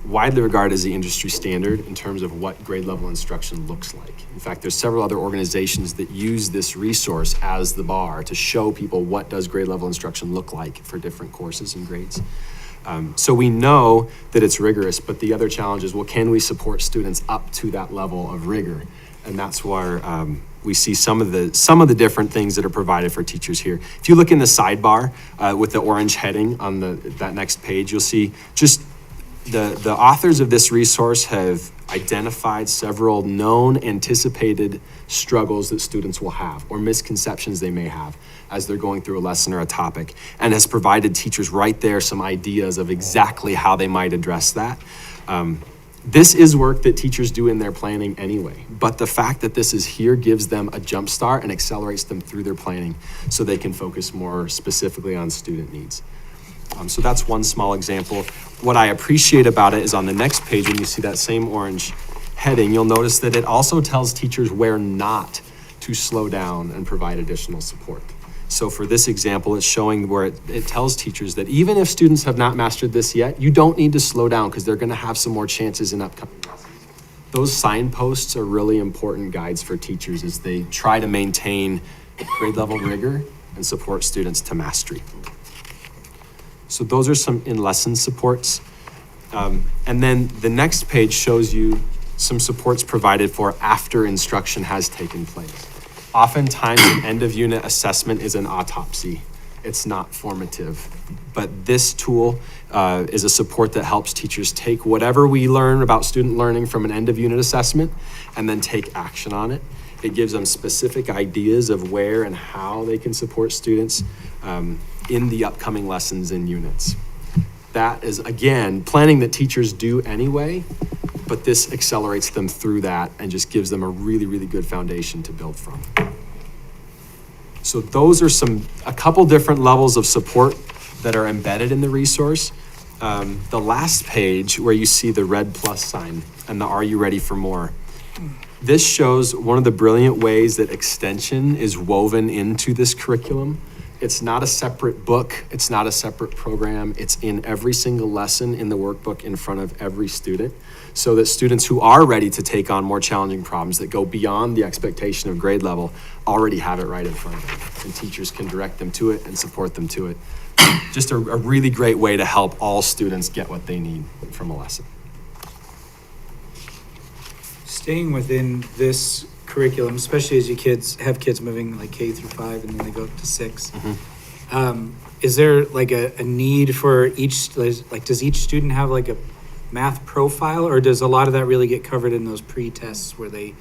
widely regarded as the industry standard in terms of what grade level instruction looks like. In fact, there's several other organizations that use this resource as the bar to show people what does grade level instruction look like for different courses and grades. So we know that it's rigorous, but the other challenge is, well, can we support students up to that level of rigor? And that's where we see some of the different things that are provided for teachers here. If you look in the sidebar with the orange heading on that next page, you'll see just the authors of this resource have identified several known anticipated struggles that students will have or misconceptions they may have as they're going through a lesson or a topic, and has provided teachers right there some ideas of exactly how they might address that. This is work that teachers do in their planning anyway, but the fact that this is here gives them a jump start and accelerates them through their planning so they can focus more specifically on student needs. So that's one small example. What I appreciate about it is on the next page when you see that same orange heading, you'll notice that it also tells teachers where not to slow down and provide additional support. So for this example, it's showing where it tells teachers that even if students have not mastered this yet, you don't need to slow down because they're going to have some more chances in upcoming lessons. Those signposts are really important guides for teachers as they try to maintain grade level rigor and support students to mastery. So those are some in-lesson supports. And then the next page shows you some supports provided for after instruction has taken place. Oftentimes, an end-of-unit assessment is an autopsy. It's not formative. But this tool is a support that helps teachers take whatever we learn about student learning from an end-of-unit assessment and then take action on it. It gives them specific ideas of where and how they can support students in the upcoming lessons and units. That is, again, planning that teachers do anyway, but this accelerates them through that and just gives them a really, really good foundation to build from. So those are a couple different levels of support that are embedded in the resource. The last page where you see the red plus sign and the "Are you ready for more?" This shows one of the brilliant ways that extension is woven into this curriculum. It's not a separate book. It's not a separate program. It's in every single lesson in the workbook in front of every student, so that students who are ready to take on more challenging problems that go beyond the expectation of grade level already have it right in front of them, and teachers can direct them to it and support them to it. Just a really great way to help all students get what they need from a lesson. Staying within this curriculum, especially as you have kids moving like K through 5 and then they go up to 6. Is there like a need for each, like does each student have like a math profile, or does a lot of that really get covered in those pre-tests where they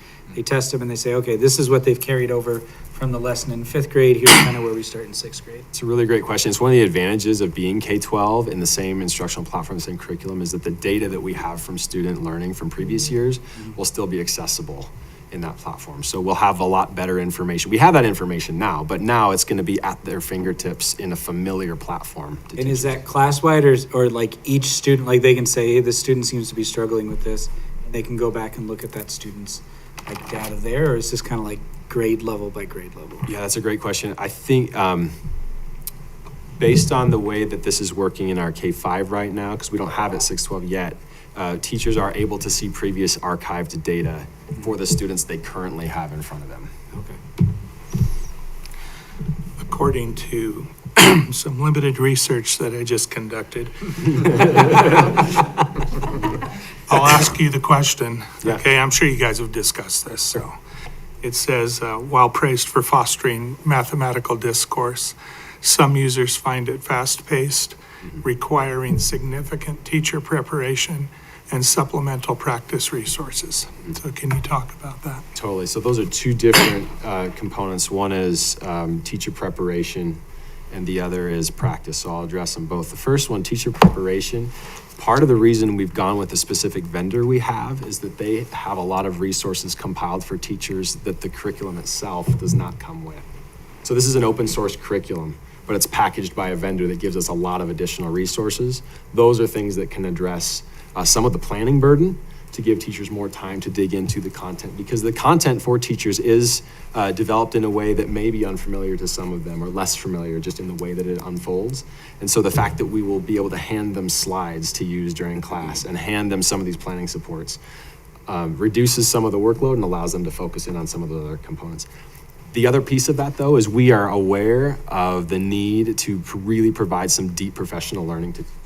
test them and they say, okay, this is what they've carried over from the lesson in 5th grade, here's kind of where we start in 6th grade? It's a really great question. It's one of the advantages of being K-12 in the same instructional platform, the same curriculum, is that the data that we have from student learning from previous years will still be accessible in that platform. So we'll have a lot better information. We have that information now, but now it's going to be at their fingertips in a familiar platform. And is that class-wide or like each student, like they can say, hey, this student seems to be struggling with this, and they can go back and look at that student's like data there, or is this kind of like grade level by grade level? Yeah, that's a great question. I think based on the way that this is working in our K-5 right now, because we don't have it 6-12 yet, teachers are able to see previous archived data for the students they currently have in front of them. Okay. According to some limited research that I just conducted, I'll ask you the question. Yeah. Okay, I'm sure you guys have discussed this. So it says, while praised for fostering mathematical discourse, some users find it fast-paced, requiring significant teacher preparation and supplemental practice resources. So can you talk about that? Totally. So those are two different components. One is teacher preparation, and the other is practice. So I'll address them both. The first one, teacher preparation. Part of the reason we've gone with the specific vendor we have is that they have a lot of resources compiled for teachers that the curriculum itself does not come with. So this is an open source curriculum, but it's packaged by a vendor that gives us a lot of additional resources. Those are things that can address some of the planning burden to give teachers more time to dig into the content, because the content for teachers is developed in a way that may be unfamiliar to some of them, or less familiar just in the way that it unfolds. And so the fact that we will be able to hand them slides to use during class and hand them some of these planning supports reduces some of the workload and allows them to focus in on some of the other components. The other piece of that, though, is we are aware of the need to really provide some deep professional learning to teachers.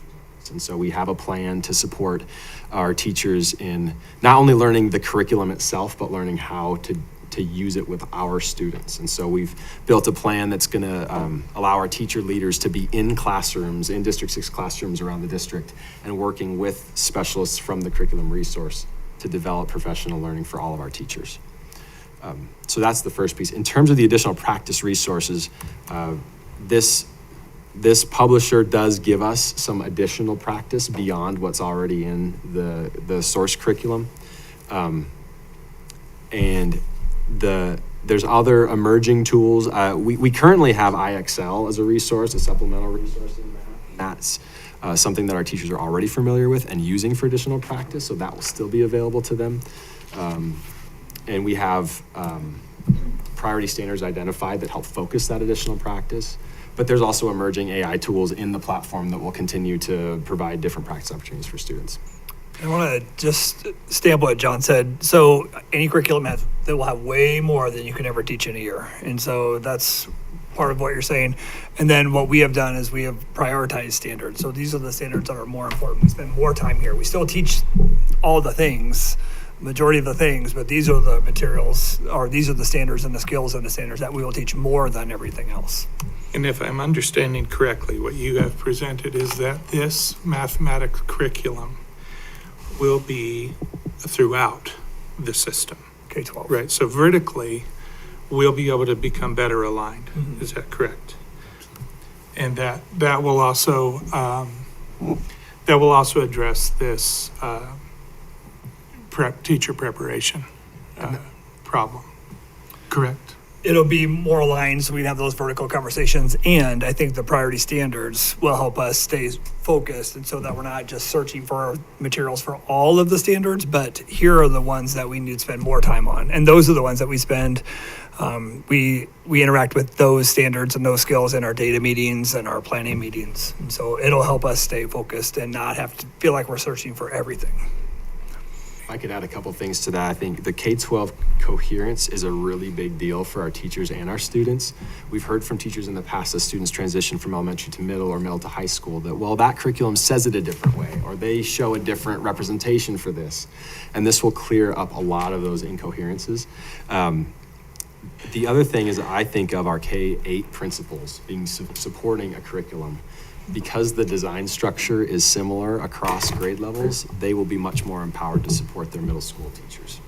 And so we have a plan to support our teachers in not only learning the curriculum itself, but learning how to use it with our students. And so we've built a plan that's going to allow our teacher leaders to be in classrooms, in District 6 classrooms around the district, and working with specialists from the curriculum resource to develop professional learning for all of our teachers. So that's the first piece. In terms of the additional practice resources, this publisher does give us some additional practice beyond what's already in the source curriculum. And there's other emerging tools. We currently have IXL as a resource, a supplemental resource in that. That's something that our teachers are already familiar with and using for additional practice, so that will still be available to them. And we have priority standards identified that help focus that additional practice. But there's also emerging AI tools in the platform that will continue to provide different practice opportunities for students. I want to just stamp what John said. So any curriculum that will have way more than you can ever teach in a year. And so that's part of what you're saying. And then what we have done is we have prioritized standards. So these are the standards that are more important. We spend more time here. We still teach all the things, majority of the things, but these are the materials, or these are the standards and the skills and the standards that we will teach more than everything else. And if I'm understanding correctly, what you have presented is that this mathematics curriculum will be throughout the system. K-12. Right, so vertically, we'll be able to become better aligned. Is that correct? And that will also address this teacher preparation problem. Correct? It'll be more aligned, so we'd have those vertical conversations, and I think the priority standards will help us stay focused, and so that we're not just searching for materials for all of the standards, but here are the ones that we need to spend more time on, and those are the ones that we spend. We interact with those standards and those skills in our data meetings and our planning meetings, and so it'll help us stay focused and not have to feel like we're searching for everything. If I could add a couple things to that, I think the K-12 coherence is a really big deal for our teachers and our students. We've heard from teachers in the past as students transition from elementary to middle or middle to high school that, well, that curriculum says it a different way, or they show a different representation for this. And this will clear up a lot of those incoherences. The other thing is I think of our K-8 principals being supporting a curriculum. Because the design structure is similar across grade levels, they will be much more empowered to support their middle school teachers.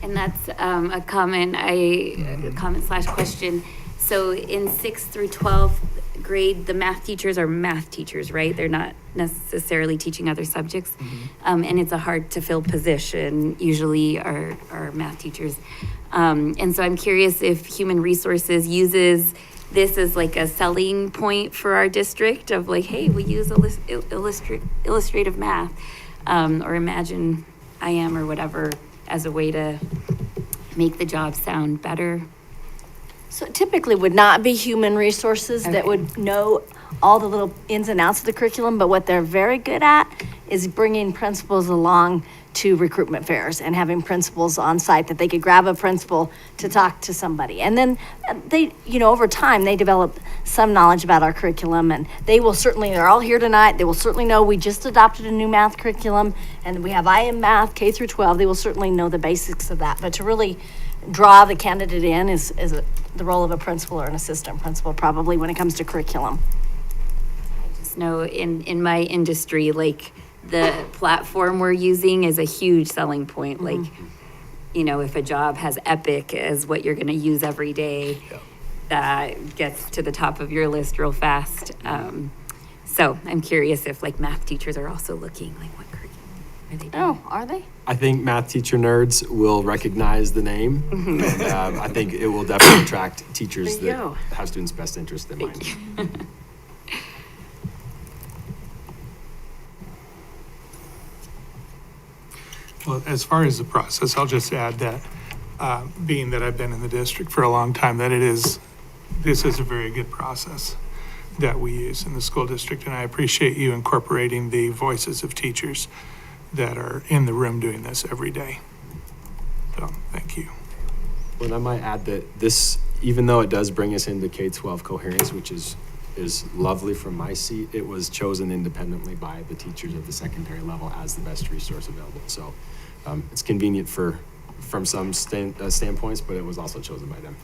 And that's a comment / question. So in 6th through 12th grade, the math teachers are math teachers, right? They're not necessarily teaching other subjects. And it's a hard to fill position, usually are math teachers. And so I'm curious if human resources uses this is like a selling point for our district of like, hey, we use illustrative math, or Imagine I Am or whatever as a way to make the job sound better. So it typically would not be human resources that would know all the little ins and outs of the curriculum, but what they're very good at is bringing principals along to recruitment fairs and having principals on site that they could grab a principal to talk to somebody. And then they, over time, they develop some knowledge about our curriculum, and they're all here tonight. They will certainly know we just adopted a new math curriculum and we have IM math K through 12. They will certainly know the basics of that. But to really draw the candidate in is the role of a principal or an assistant principal, probably, when it comes to curriculum. I just know in my industry, like, the platform we're using is a huge selling point. Like, if a job has Epic as what you're going to use every day, that gets to the top of your list real fast. So I'm curious if like math teachers are also looking, like what curriculum are they doing? Oh, are they? I think math teacher nerds will recognize the name. And I think it will definitely attract teachers that have students' best interest in mind. Well, as far as the process, I'll just add that, being that I've been in the district for a long time, that this is a very good process that we use in the school district. And I appreciate you incorporating the voices of teachers that are in the room doing this every day. So, thank you. Well, I might add that this, even though it does bring us into K-12 coherence, which is lovely from my seat, it was chosen independently by the teachers at the secondary level as the best resource available. So it's convenient from some standpoints, but it was also chosen by them.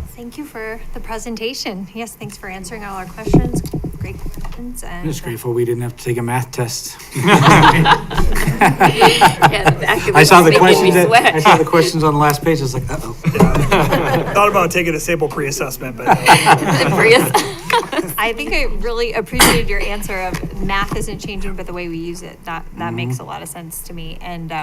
Thank you for the presentation. Yes, thanks for answering all our questions. Great questions. And I'm just grateful we didn't have to take a math test. I saw the questions on the last page. I was like, uh-oh. Thought about taking a sample pre-assessment, but I think I really appreciated your answer of math isn't changing, but the way we use it. That makes a lot of sense to me. And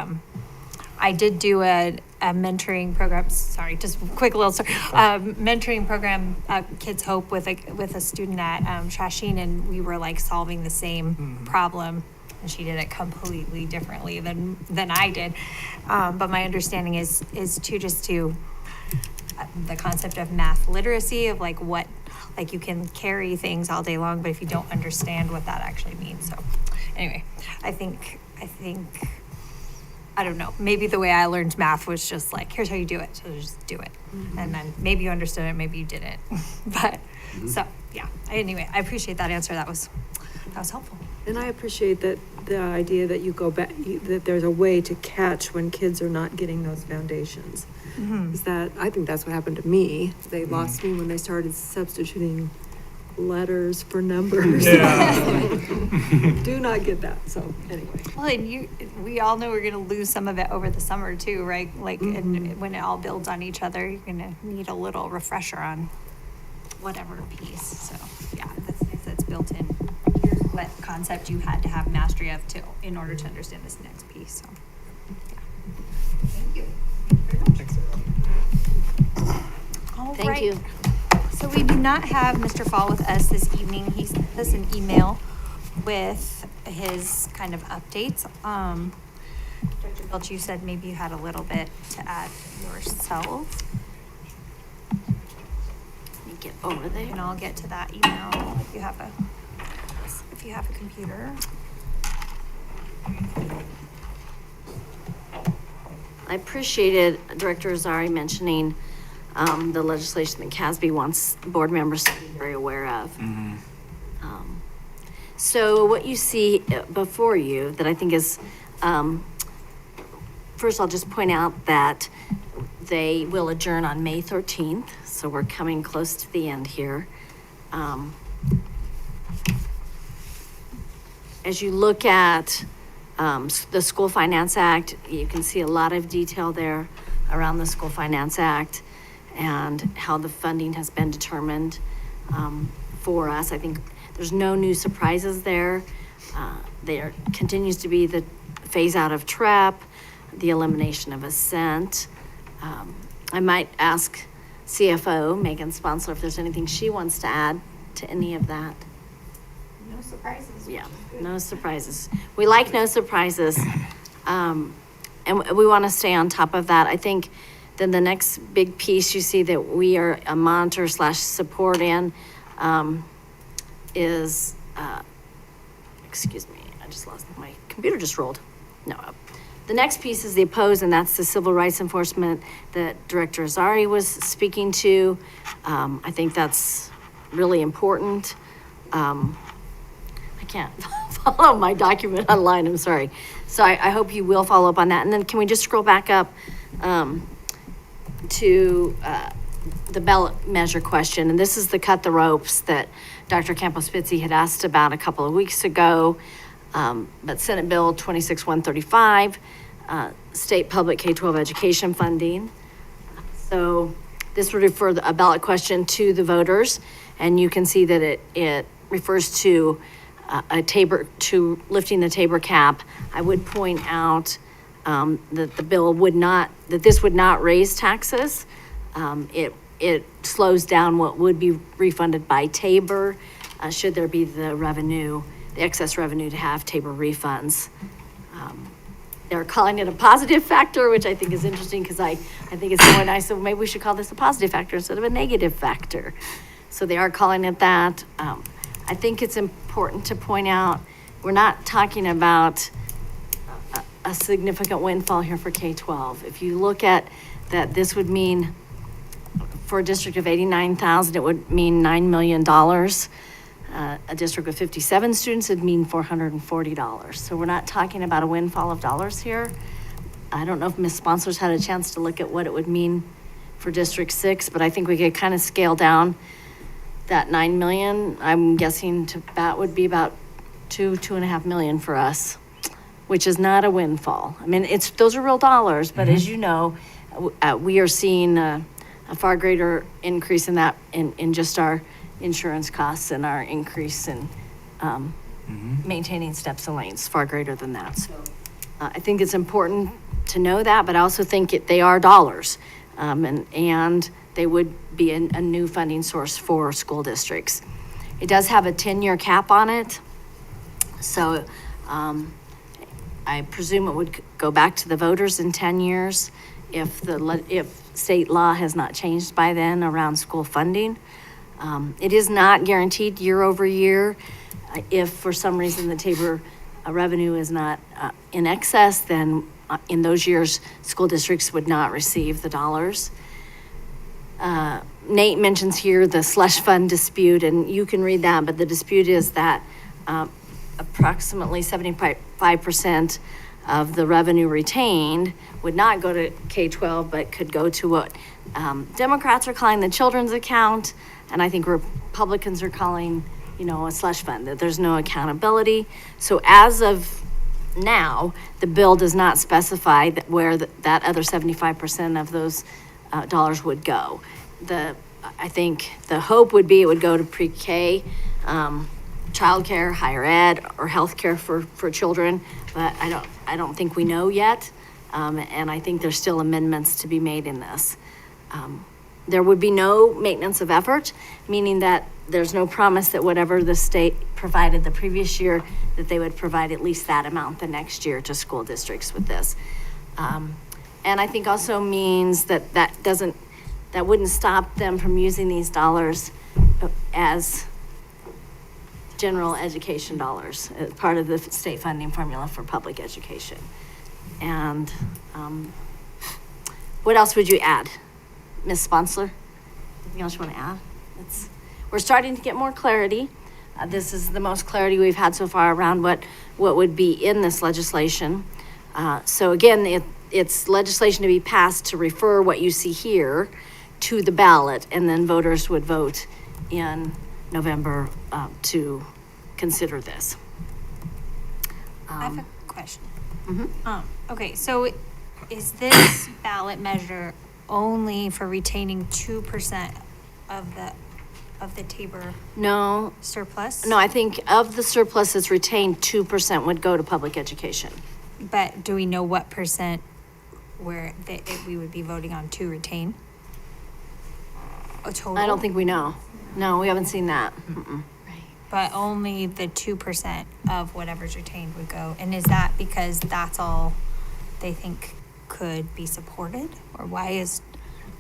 I did do a mentoring program, sorry, just a quick little story. Mentoring program, Kids Hope with a student at Shawsheen, and we were like solving the same problem. And she did it completely differently than I did. But my understanding is to the concept of math literacy, of like what, like you can carry things all day long, but if you don't understand what that actually means. So anyway, I think, I don't know, maybe the way I learned math was just like, here's how you do it. So just do it. And then maybe you understood it, maybe you didn't. But so, yeah, anyway, I appreciate that answer. That was helpful. And I appreciate that the idea that you go back, that there's a way to catch when kids are not getting those foundations. Is that, I think that's what happened to me. They lost me when they started substituting letters for numbers. Do not get that, so anyway. Well, and we all know we're gonna lose some of it over the summer too, right? Like, and when it all builds on each other, you're gonna need a little refresher on whatever piece. So, yeah, that's built in. Here's what concept you had to have mastery of in order to understand this next piece. So, yeah. Thank you. All Thank right. you. So we do not have Mr. Fall with us this evening. He sent us an email with his kind of updates. Dr. Bilch, you said maybe you had a little bit to add yourself. Let me get over there. And I'll get to that email if you have a computer. I appreciated Director Azari mentioning the legislation that CASB wants board members to be very aware of. So what you see before you that I think is, first I'll just point out that they will adjourn on May 13th. So we're coming close to the end here. As you look at the School Finance Act, you can see a lot of detail there around the School Finance Act and how the funding has been determined for us. I think there's no new surprises there. There continues to be the phase out of TREP, the elimination of Ascent. I might ask CFO Megan Sponsler if there's anything she wants to add to any of that. No surprises. Yeah, no surprises. We like no surprises. And we want to stay on top of that. I think then the next big piece you see that we are a monitor / support in is, excuse me, I just lost, my computer just rolled. No. The next piece is the oppose, and that's the civil rights enforcement that Director Azari was speaking to. I think that's really important. I can't follow my document online, I'm sorry. So I hope you will follow up on that. And then can we just scroll back up to the ballot measure question? And this is the cut the ropes that Dr. Campos-Spitzi had asked about a couple of weeks ago. But Senate Bill 26-135, state public K-12 education funding. So this would refer a ballot question to the voters, and you can see that it refers to lifting the Tabor cap. I would point out that the bill this would not raise taxes. It slows down what would be refunded by Tabor, should there be the excess revenue to have Tabor refunds. They're calling it a positive factor, which I think is interesting because I think it's so nice. So maybe we should call this a positive factor instead of a negative factor. So they are calling it that. I think it's important to point out, we're not talking about a significant windfall here for K-12. If you look at that, this would mean for a district of 89,000, it would mean $9 million. A district of 57 students would mean $440. So we're not talking about a windfall of dollars here. I don't know if Ms. Sponsors had a chance to look at what it would mean for District 6, but I think we could kind of scale down that 9 million. I'm guessing that would be about $2.5 million for us, which is not a windfall. I mean, those are real dollars, but as you know, we are seeing a far greater increase in that in just our insurance costs and our increase in maintaining steps and lanes, far greater than that. So I think it's important to know that, but I also think they are dollars. And they would be a new funding source for school districts. It does have a 10-year cap on it. So I presume it would go back to the voters in 10 years if state law has not changed by then around school funding. It is not guaranteed year over year. If for some reason the Tabor revenue is not in excess, then in those years, school districts would not receive the dollars. Nate mentions here the slush fund dispute, and you can read that, but the dispute is that approximately 75% of the revenue retained would not go to K-12, but could go to what Democrats are calling the children's account, and I think Republicans are calling, a slush fund, that there's no accountability. So as of now, the bill does not specify where that other 75% of those dollars would go. I think the hope would be it would go to pre-K, childcare, higher ed, or healthcare for children, but I don't think we know yet. And I think there's still amendments to be made in this. There would be no maintenance of effort, meaning that there's no promise that whatever the state provided the previous year, that they would provide at least that amount the next year to school districts with this. And I think also means that wouldn't stop them from using these dollars as general education dollars, as part of the state funding formula for public education. And what else would you add, Ms. Sponsler? Anything else you want to add? We're starting to get more clarity. This is the most clarity we've had so far around what would be in this legislation. So again, it's legislation to be passed to refer what you see here to the ballot, and then voters would vote in November to consider this. I have a question. Mhm. Okay, so is this ballot measure only for retaining 2% of the Tabor No, surplus? I think of the surplus that's retained, 2% would go to public education. But do we know what percent we would be voting on to retain? A total? I don't think we know. No, we haven't seen that. But only the 2% of whatever's retained would go. And is that because that's all they think could be supported? Or why is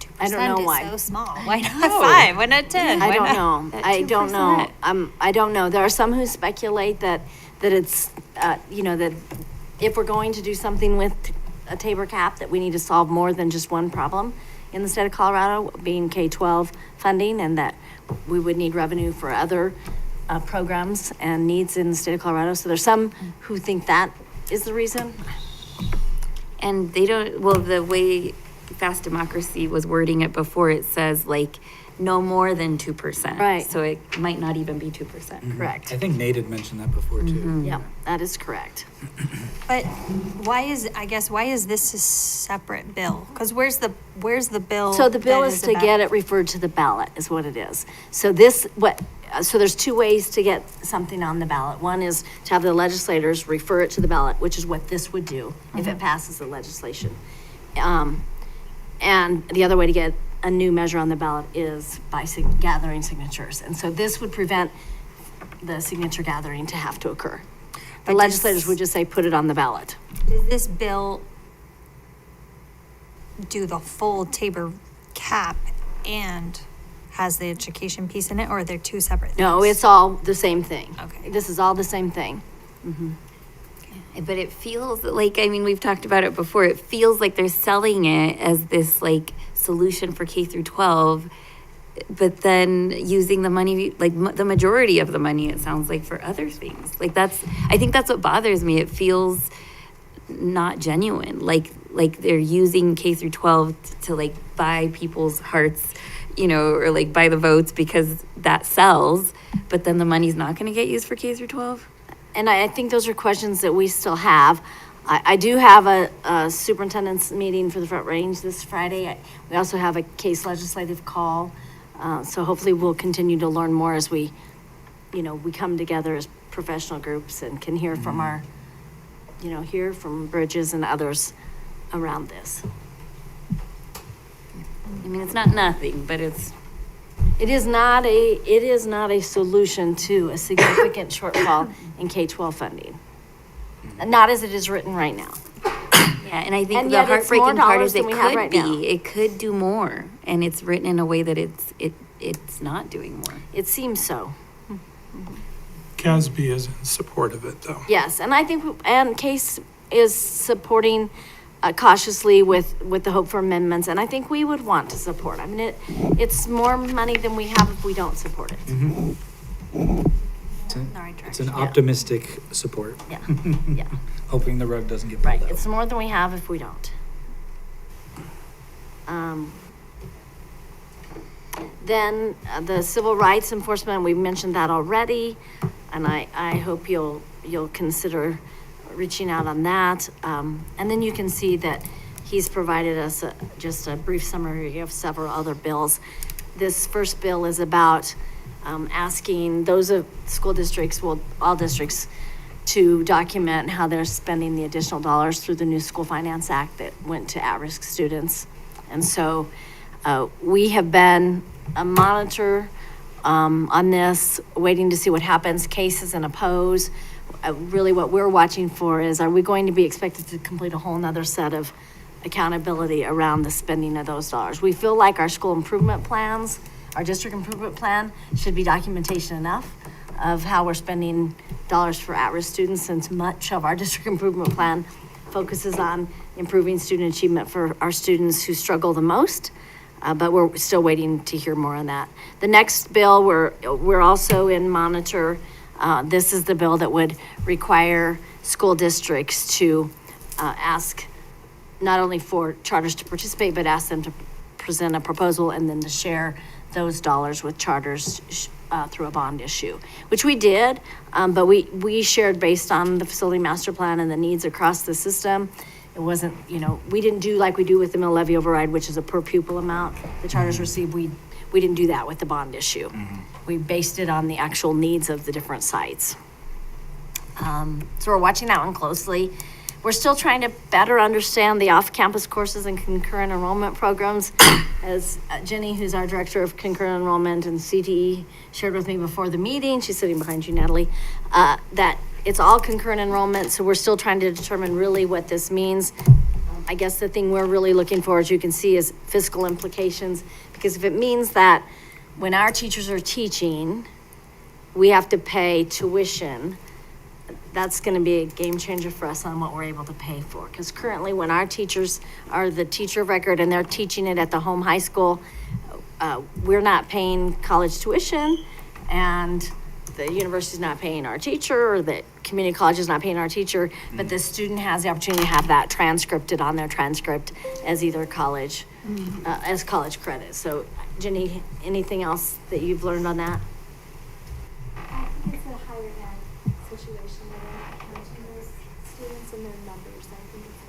2% I don't know why. so small? Why not 5? Why not 10? I Why don't not? know. I don't know. I don't know. There are some who speculate that it's, that if we're going to do something with a Tabor cap, that we need to solve more than just one problem in the state of Colorado, being K-12 funding, and that we would need revenue for other programs and needs in the state of Colorado. So there's some who think that is the reason. And they don't, well, the way Fast Democracy was wording it before, it says like no more than 2%. Right. So it might not even be 2%. Correct. I think Nate had mentioned that before too. Yep, that is correct. But why is this a separate bill? Because where's the bill? So the bill that is to about- get it referred to the ballot is what it is. So so there's two ways to get something on the ballot. One is to have the legislators refer it to the ballot, which is what this would do if it passes the legislation. And the other way to get a new measure on the ballot is by gathering signatures. And so this would prevent the signature gathering to have to occur. The legislators would just say, put it on the ballot. Does this bill do the full Tabor cap and has the education piece in it, or are they two separate things? No, it's all the same thing. Okay. This is all the same thing. But it feels like, I mean, we've talked about it before, it feels like they're selling it as this like solution for K through 12, but then using the money, like the majority of the money, it sounds like, for other things. Like I think that's what bothers me. It feels not genuine. Like they're using K through 12 to like buy people's hearts, or like buy the votes because that sells, but then the money's not going to get used for K through 12. And I think those are questions that we still have. I do have a superintendent's meeting for the Front Range this Friday. We also have a case legislative call. So hopefully we'll continue to learn more as we come together as professional groups and can hear from hear from Bridges and others around this. I mean, it's not nothing, but it's, It is not a solution to a significant shortfall in K-12 funding. Not as it is written right now. yeah, and I think And the yet it's more heartbreaking part dollars is it than we have could right now. be, it could do more, and it's written in a way that it's not doing more. It seems so. CASB is in support of it, though. Yes, and I think, and Case is supporting cautiously with the hope for amendments, and I think we would want to support. I mean, it's more money than we have if we don't support it. It's an- The right It's direction. an optimistic support, Yeah, yeah, hoping the rug doesn't get pulled right. out. It's more than we have if we don't. Then the civil rights enforcement, we mentioned that already, and I hope you'll consider reaching out on that. And then you can see that he's provided us just a brief summary of several other bills. This first bill is about asking those of school districts, well, all districts, to document how they're spending the additional dollars through the new School Finance Act that went to at-risk students. And so we have been a monitor on this, waiting to see what happens. Case isn't opposed. Really what we're watching for is, are we going to be expected to complete a whole nother set of accountability around the spending of those dollars? We feel like our school improvement plans, our district improvement plan should be documentation enough of how we're spending dollars for at-risk students, since much of our district improvement plan focuses on improving student achievement for our students who struggle the most. But we're still waiting to hear more on that. The next bill, we're also in monitor. This is the bill that would require school districts to ask not only for charters to participate, but ask them to present a proposal and then to share those dollars with charters through a bond issue, which we did, but we shared based on the facility master plan and the needs across the system. It wasn't, we didn't do like we do with the mill levy override, which is a per pupil amount the charters receive. We didn't do that with the bond issue. We based it on the actual needs of the different sites. So we're watching that one closely. We're still trying to better understand the off-campus courses and concurrent enrollment programs. As Jenny, who's our director of concurrent enrollment and CTE, shared with me before the meeting, she's sitting behind you, Natalie, that it's all concurrent enrollment, so we're still trying to determine really what this means. I guess the thing we're really looking for, as you can see, is fiscal implications, because if it means that when our teachers are teaching, we have to pay tuition, that's going to be a game changer for us on what we're able to pay for. Because currently, when our teachers are the teacher of record and they're teaching it at the home high school, we're not paying college tuition, and the university's not paying our teacher, or the community college is not paying our teacher, but the student has the opportunity to have that transcripted on their transcript as either college, as college credit. So, Jenny, anything else that you've learned on that? I think it's a higher ed situation where they're not counting those students in their numbers. I think it's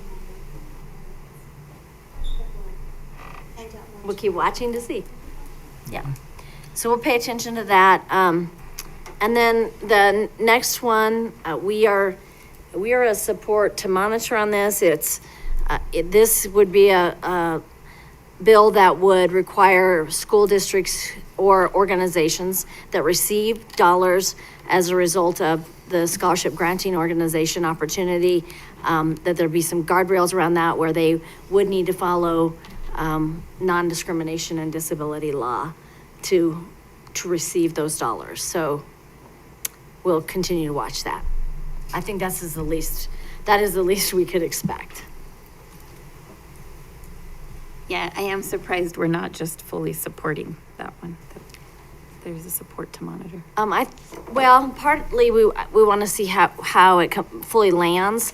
a number. I don't know. We'll keep watching to see. Yeah. So we'll pay attention to that. And then the next one, we are a support to monitor on this. This would be a bill that would require school districts or organizations that receive dollars as a result of the scholarship granting organization opportunity, that there be some guardrails around that where they would need to follow non-discrimination and disability law to receive those dollars. So we'll continue to watch that. I think that is the least we could expect. Yeah, I am surprised we're not just fully supporting that one. That there's a support to monitor. Partly we want to see how it fully lands.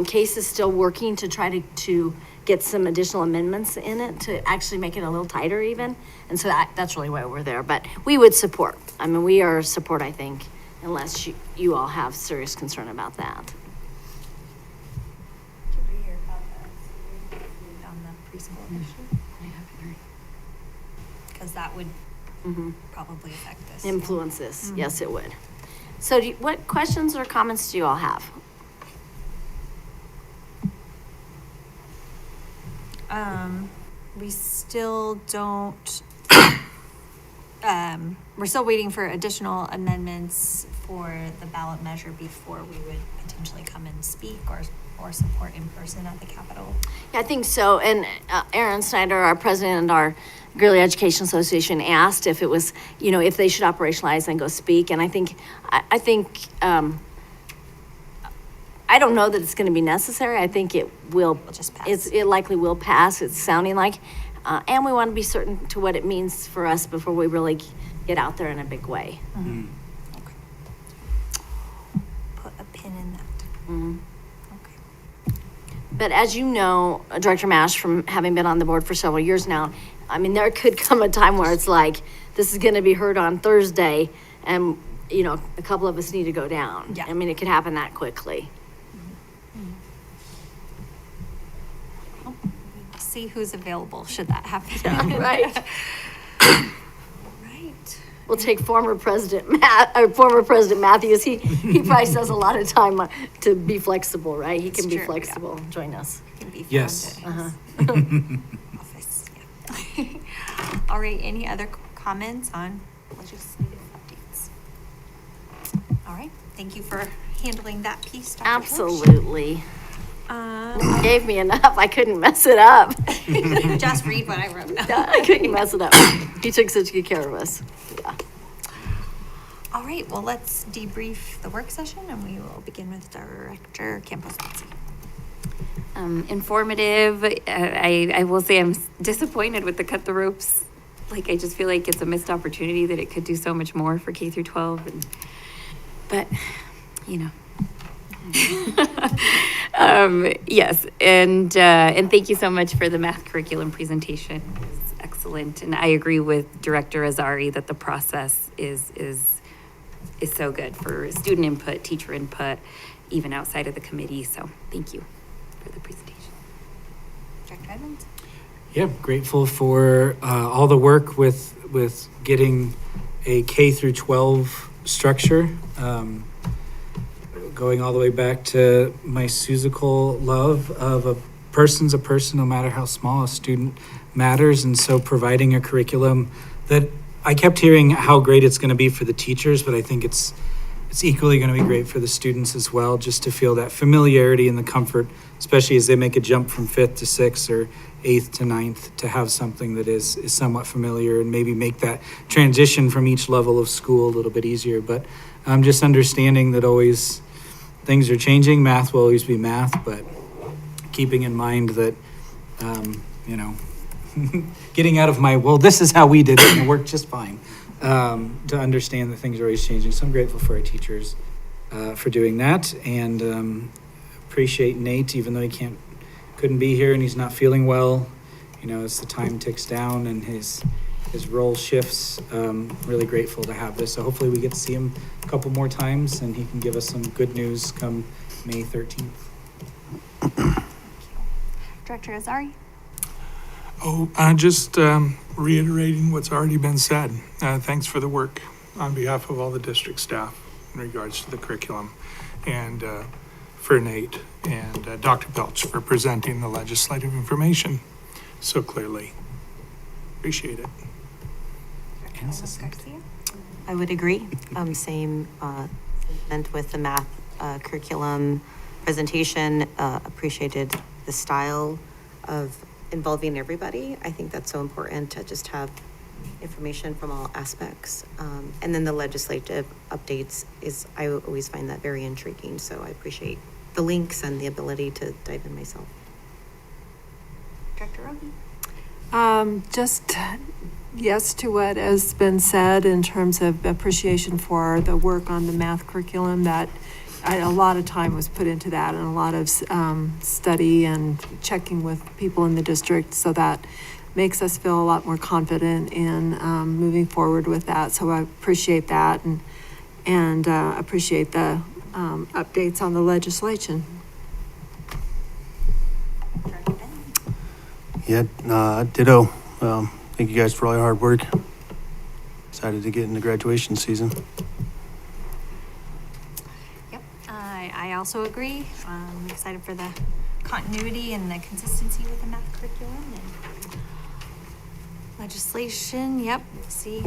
Case is still working to try to get some additional amendments in it to actually make it a little tighter even. And so that's really why we're there. But we would support. I mean, we are support, I think, unless you all have serious concern about that. Did we hear about the on the preschool issue? I haven't heard. Because that would probably affect this. Influence this. Yes, it would. So what questions or comments do you all have? we still don't, we're still waiting for additional amendments for the ballot measure before we would potentially come and speak or support in person at the Capitol. Yeah, I think so. And Aaron Snyder, our president of our Greeley Education Association, asked if it was, if they should operationalize and go speak. And I think, I don't know that it's going to be necessary. I think it will just pass. It likely will pass. It's sounding like, and we want to be certain to what it means for us before we really get out there in a big way. Okay. Put a pin in that. Mhm. Okay. But as you know, Director Mash, from having been on the board for several years now, I mean, there could come a time where it's like, this is going to be heard on Thursday, and, a couple of us need to go down. Yeah. I mean, it could happen that quickly. See who's available should that happen. Right. Right. We'll take former President Matthews. He probably says a lot of time to be flexible, right? He can It's be true, flexible. Join us. Can be found Yes. at his office. Yeah. All right. Any other comments on legislative updates? All right. Thank you for handling that piece, Dr. Hirsch. Absolutely. You gave me enough. I couldn't mess it up. Just read what I wrote. I couldn't mess it up. He took such good care of us. Yeah. All right. Well, let's debrief the work session, and we will begin with Director Campos-Nancy. Informative. I will say I'm disappointed with the cut the ropes. Like, I just feel like it's a missed opportunity that it could do so much more for K through 12. But, yes. And thank you so much for the math curriculum presentation. It was excellent. And I agree with Director Azari that the process is so good for student input, teacher input, even outside of the committee. So thank you for the presentation. Director Evans? Yeah, grateful for all the work with getting a K through 12 structure. Going all the way back to my Seussical love of a person's a person, no matter how small. A student matters, and so providing a curriculum that I kept hearing how great it's going to be for the teachers, but I think it's equally going to be great for the students as well, just to feel that familiarity and the comfort, especially as they make a jump from 5th to 6th or 8th to 9th, to have something that is somewhat familiar and maybe make that transition from each level of school a little bit easier. But just understanding that always things are changing. Math will always be math, but keeping in mind that, getting out of my, well, this is how we did it and it worked just fine, to understand that things are always changing. So I'm grateful for our teachers for doing that, and appreciate Nate, even though he couldn't be here and he's not feeling well, as the time ticks down and his role shifts. Really grateful to have this. So hopefully we get to see him a couple more times and he can give us some good news come May 13th. Director Azari? Just reiterating what's already been said. Thanks for the work on behalf of all the district staff in regards to the curriculum, and for Nate and Dr. Belch for presenting the legislative information so clearly. Appreciate it. Garcia? I would agree. Same sentiment with the math curriculum presentation. Appreciated the style of involving everybody. I think that's so important to just have information from all aspects. And then the legislative updates I always find that very intriguing. So I appreciate the links and the ability to dive in myself. Director Roby? Just yes to what has been said in terms of appreciation for the work on the math curriculum. That a lot of time was put into that, and a lot of study and checking with people in the district. So that makes us feel a lot more confident in moving forward with that. So I appreciate that, and appreciate the updates on the legislation. Yeah, ditto. Thank you guys for all your hard work. Excited to get into graduation season. Yep, I also agree. I'm excited for the continuity and the consistency with the math curriculum and legislation. Yep, we'll see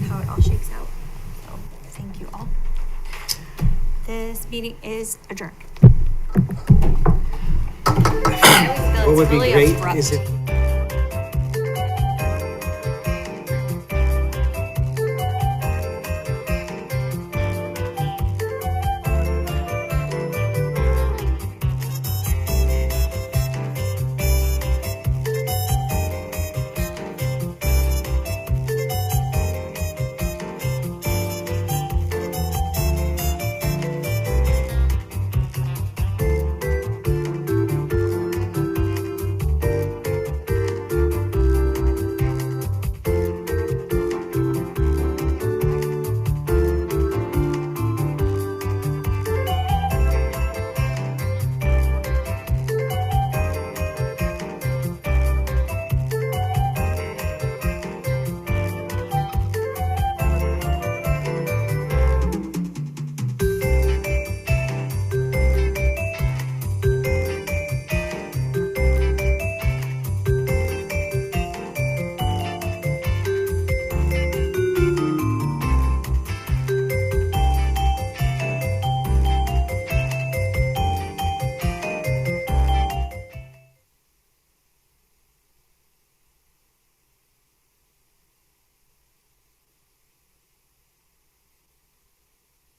how it all shakes out. So, thank you all. This meeting is adjourned. What would be great is if